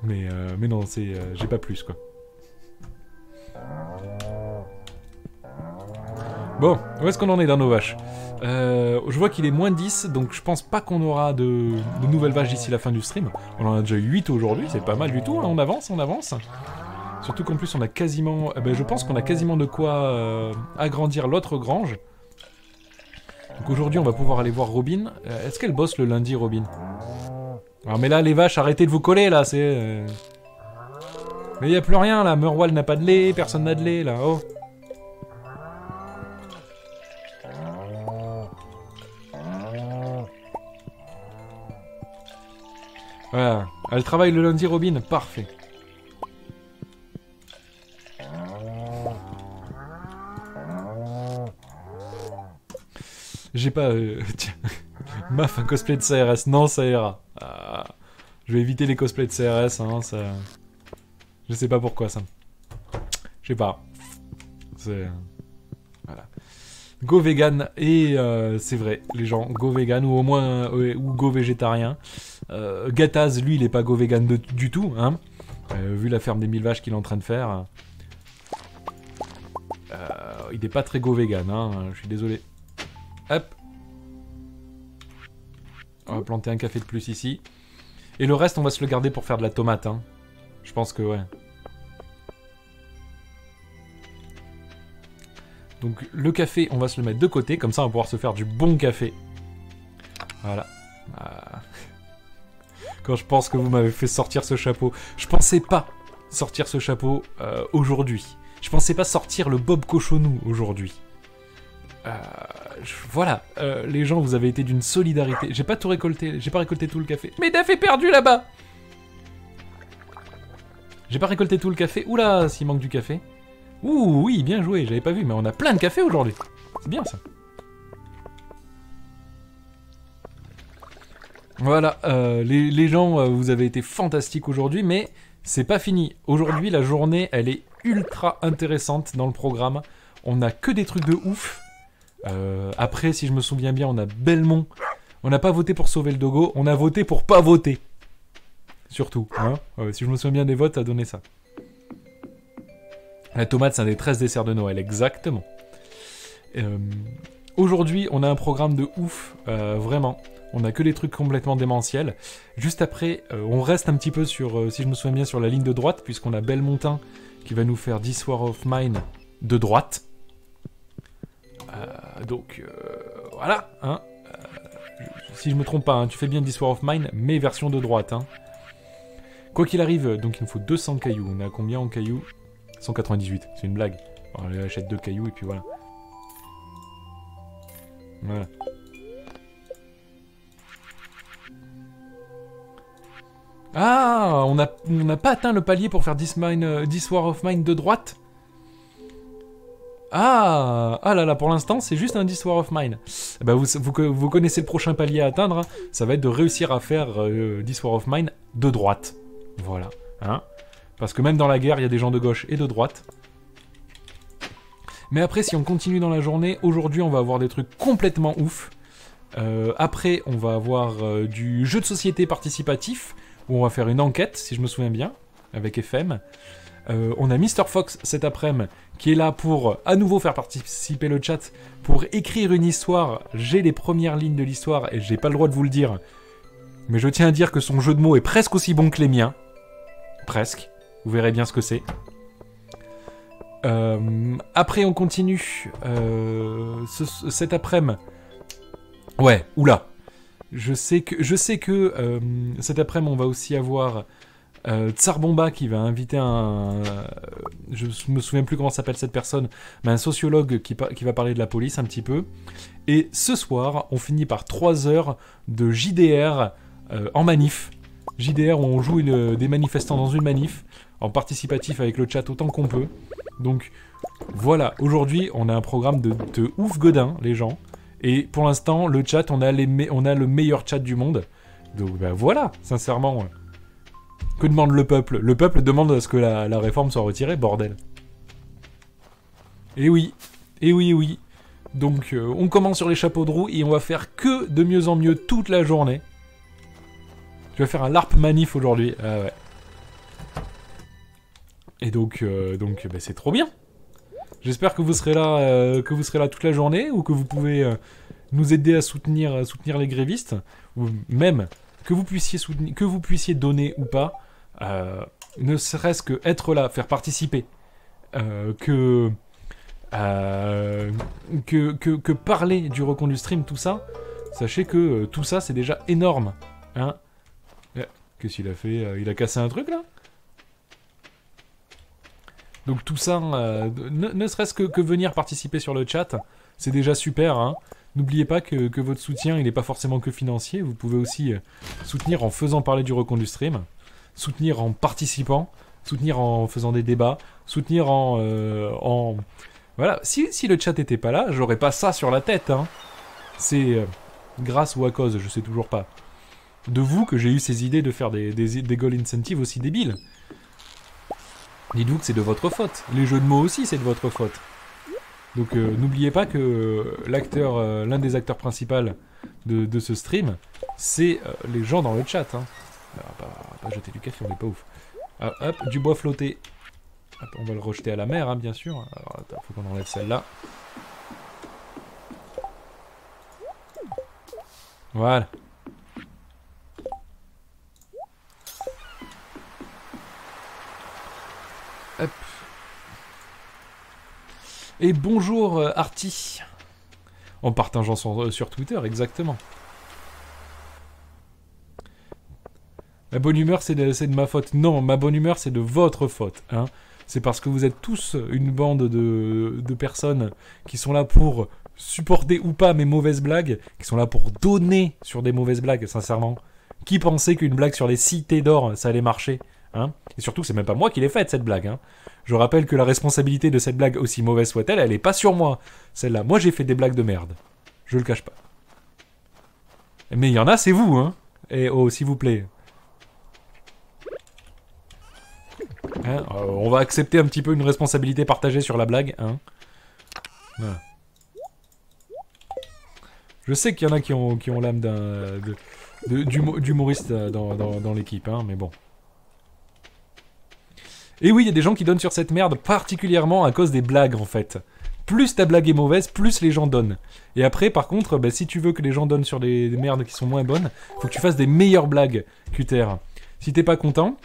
non, j'ai pas plus, quoi. Bon, où est-ce qu'on en est dans nos vaches? Je vois qu'il est moins 10, donc je pense pas qu'on aura de nouvelles vaches d'ici la fin du stream. On en a déjà 8 aujourd'hui, c'est pas mal du tout, hein. On avance. Surtout qu'en plus on a quasiment... je pense qu'on a quasiment de quoi agrandir l'autre grange. Donc aujourd'hui on va pouvoir aller voir Robin. Est-ce qu'elle bosse le lundi, Robin? Alors mais là les vaches, arrêtez de vous coller là, c'est... Mais y a plus rien là, Murwal n'a pas de lait, personne n'a de lait là, oh. Voilà, elle travaille le lundi, Robin, parfait. J'ai pas... Tiens, Maf, un cosplay de CRS, non ça ira. Je vais éviter les cosplays de CRS, hein, ça... Je sais pas pourquoi ça. Je sais pas. C'est... Voilà. Go vegan, et c'est vrai, les gens, go vegan, ou au moins, ou go végétarien. Gataz, lui, il est pas go vegan du tout, hein. Vu la ferme des 1000 vaches qu'il est en train de faire. Il est pas très go vegan, hein, je suis désolé. Hop. On va planter un café de plus ici. Et le reste, on va se le garder pour faire de la tomate, hein. Je pense que, ouais. Donc, le café, on va se le mettre de côté. Comme ça, on va pouvoir se faire du bon café. Voilà. Quand je pense que vous m'avez fait sortir ce chapeau. Je pensais pas sortir ce chapeau aujourd'hui. Je pensais pas sortir le Bob Cochonou aujourd'hui. Voilà, les gens, vous avez été d'une solidarité. J'ai pas tout récolté, j'ai pas récolté tout le café. Mais Daf est perdu là-bas. J'ai pas récolté tout le café. Oula, s'il manque du café. Ouh, oui, bien joué, j'avais pas vu, mais on a plein de café aujourd'hui. C'est bien ça. Voilà, les gens, vous avez été fantastiques aujourd'hui, mais c'est pas fini. Aujourd'hui, la journée, elle est ultra intéressantes dans le programme. On a que des trucs de ouf. Après, si je me souviens bien, on a Belmont. On n'a pas voté pour sauver le dogo, on a voté pour pas voter. Surtout, hein. Si je me souviens bien des votes, ça a donné ça. La tomate, c'est un des 13 desserts de Noël, exactement. Aujourd'hui, on a un programme de ouf, vraiment. On a que des trucs complètement démentiels. Juste après, on reste un petit peu sur, si je me souviens bien, sur la ligne de droite, puisqu'on a Belmontin qui va nous faire This War of Mine de droite. Donc, voilà, hein. Si je me trompe pas, hein, tu fais bien This War of Mine, mais version de droite, hein. Quoi qu'il arrive, donc il nous faut 200 cailloux. On a combien en cailloux? 198, c'est une blague. On achète 2 cailloux et puis voilà. Voilà. Ah, on n'a pas atteint le palier pour faire This War of Mine de droite. Ah là là, pour l'instant, c'est juste un This War of Mine. Bah, vous connaissez le prochain palier à atteindre, hein. Ça va être de réussir à faire This War of Mine de droite. Voilà, hein. Parce que même dans la guerre, il y a des gens de gauche et de droite. Mais après, si on continue dans la journée, aujourd'hui, on va avoir des trucs complètement ouf. Après, on va avoir du jeu de société participatif, où on va faire une enquête, si je me souviens bien, avec FM. On a Mr. Fox cet après-midi, qui est là pour à nouveau faire participer le chat, pour écrire une histoire. J'ai les premières lignes de l'histoire, et j'ai pas le droit de vous le dire. Mais je tiens à dire que son jeu de mots est presque aussi bon que les miens. Presque. Vous verrez bien ce que c'est. Après, on continue. Cet après-midi. Ouais, oula. Je sais que cet après-midi, on va aussi avoir Tsar Bomba qui va inviter je me souviens plus comment s'appelle cette personne, mais un sociologue qui va parler de la police un petit peu. Et ce soir, on finit par 3 heures de JDR en manif. JDR où on joue des manifestants dans une manif, en participatif avec le chat autant qu'on peut. Donc voilà, aujourd'hui on a un programme de ouf godin, les gens. Et pour l'instant, le chat, on a le meilleur chat du monde. Donc ben voilà, sincèrement. Que demande le peuple? Le peuple demande à ce que la réforme soit retirée, bordel. Et oui, et oui, et oui. Donc on commence sur les chapeaux de roue et on va faire que de mieux en mieux toute la journée. Je vais faire un LARP manif aujourd'hui. Ah ouais. Et donc bah, c'est trop bien. J'espère que vous serez là, toute la journée, ou que vous pouvez nous aider à soutenir les grévistes, ou même que vous puissiez donner ou pas, ne serait-ce que être là, faire participer, que parler du recon du stream, tout ça. Sachez que tout ça c'est déjà énorme, hein. Qu'est-ce qu'il a fait? Il a cassé un truc là? Donc tout ça, ne serait-ce que venir participer sur le chat, c'est déjà super, hein. N'oubliez pas que votre soutien, il n'est pas forcément que financier. Vous pouvez aussi soutenir en faisant parler du recon du stream, soutenir en participant, soutenir en faisant des débats, soutenir en... Voilà, si le chat n'était pas là, j'aurais pas ça sur la tête, hein. C'est grâce ou à cause, je sais toujours pas, de vous que j'ai eu ces idées de faire des goal incentives aussi débiles. Dites-vous que c'est de votre faute. Les jeux de mots aussi, c'est de votre faute. Donc n'oubliez pas que l'un des acteurs principaux de ce stream, c'est les gens dans le chat, hein. Pas jeter du café, on n'est pas ouf. Ah, hop, du bois flotté. Hop, on va le rejeter à la mer, hein, bien sûr. Alors attends, faut qu'on enlève celle-là. Voilà. Hop. Et bonjour Arty. En partageant sur Twitter, exactement. Ma bonne humeur, c'est de ma faute. Non, ma bonne humeur, c'est de votre faute, hein. C'est parce que vous êtes tous une bande de personnes qui sont là pour supporter ou pas mes mauvaises blagues, qui sont là pour donner sur des mauvaises blagues, sincèrement. Qui pensait qu'une blague sur les cités d'or, ça allait marcher, hein? Et surtout, c'est même pas moi qui l'ai faite, cette blague, hein. Je rappelle que la responsabilité de cette blague, aussi mauvaise soit-elle, elle est pas sur moi, celle-là. Moi, j'ai fait des blagues de merde. Je le cache pas. Mais il y en a, c'est vous, hein. Et oh, s'il vous plaît. Hein, on va accepter un petit peu une responsabilité partagée sur la blague. Hein. Voilà. Je sais qu'il y en a qui ont l'âme d'humoriste dans l'équipe, hein, mais bon. Et oui, il y a des gens qui donnent sur cette merde particulièrement à cause des blagues, en fait. Plus ta blague est mauvaise, plus les gens donnent. Et après, par contre, bah, si tu veux que les gens donnent sur des merdes qui sont moins bonnes, faut que tu fasses des meilleures blagues, Cutter. Si t'es pas content,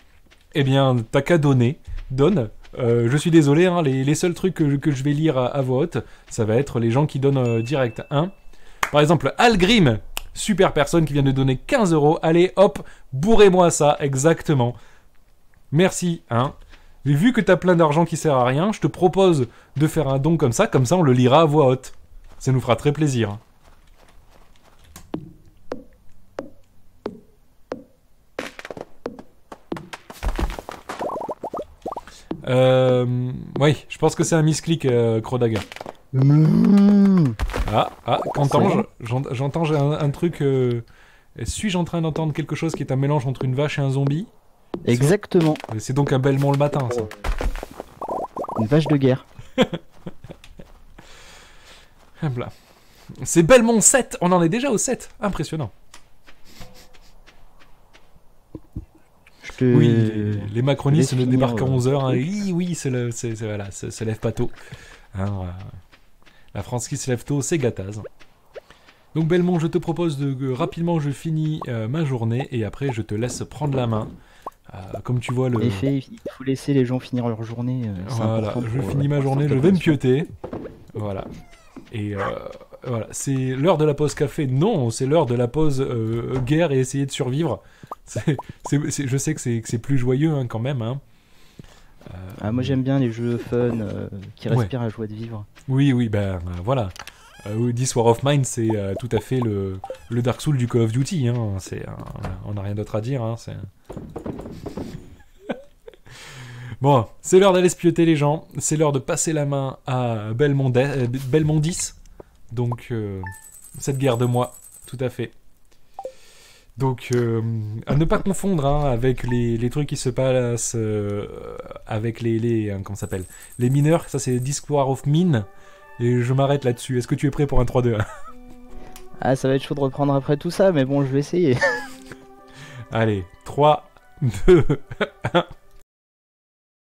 eh bien, t'as qu'à donner. Donne. Je suis désolé, hein, les seuls trucs que je vais lire à voix haute, ça va être les gens qui donnent direct. Hein. Par exemple, Algrim, super personne qui vient de donner 15 €. Allez, hop, bourrez-moi ça, exactement. Merci, hein. Mais vu que t'as plein d'argent qui sert à rien, je te propose de faire un don comme ça on le lira à voix haute. Ça nous fera très plaisir. Oui, je pense que c'est un misclick, Crodag. Qu'entends-je ? J'entends un truc... Suis-je en train d'entendre quelque chose qui est un mélange entre une vache et un zombie ? Exactement. C'est donc un Belmont le matin, ça. Une vache de guerre. Voilà. C'est Belmont 7, on en est déjà au 7. Impressionnant. Oui, les macronistes ne débarquent qu'à 11h. Hein. Oui, voilà, se lève pas tôt. Hein, la France qui se lève tôt, c'est Gattaz. Donc Belmont, je te propose rapidement, je finis ma journée et après je te laisse prendre la main. Comme tu vois, il faut laisser les gens finir leur journée. Voilà, je finis ma journée, je vais me pioter. Voilà. Et voilà, c'est l'heure de la pause café. Non, c'est l'heure de la pause guerre et essayer de survivre. Je sais que c'est plus joyeux hein, quand même. Hein. Moi j'aime bien les jeux fun qui respirent la joie de vivre. Oui, ben voilà. This War of Mine, c'est tout à fait le Dark Souls du Call of Duty. Hein. On n'a rien d'autre à dire. Hein. Bon, c'est l'heure d'aller spioter les gens. C'est l'heure de passer la main à Belmont 10. Donc, cette guerre de moi, tout à fait. Donc, à ne pas confondre hein, avec les trucs qui se passent avec comment ça s'appelle ? Les mineurs, ça c'est This War of Mine. Et je m'arrête là-dessus. Est-ce que tu es prêt pour un 3-2-1 ? Ah, ça va être chaud de reprendre après tout ça, mais bon, je vais essayer. Allez, 3, 2, 1...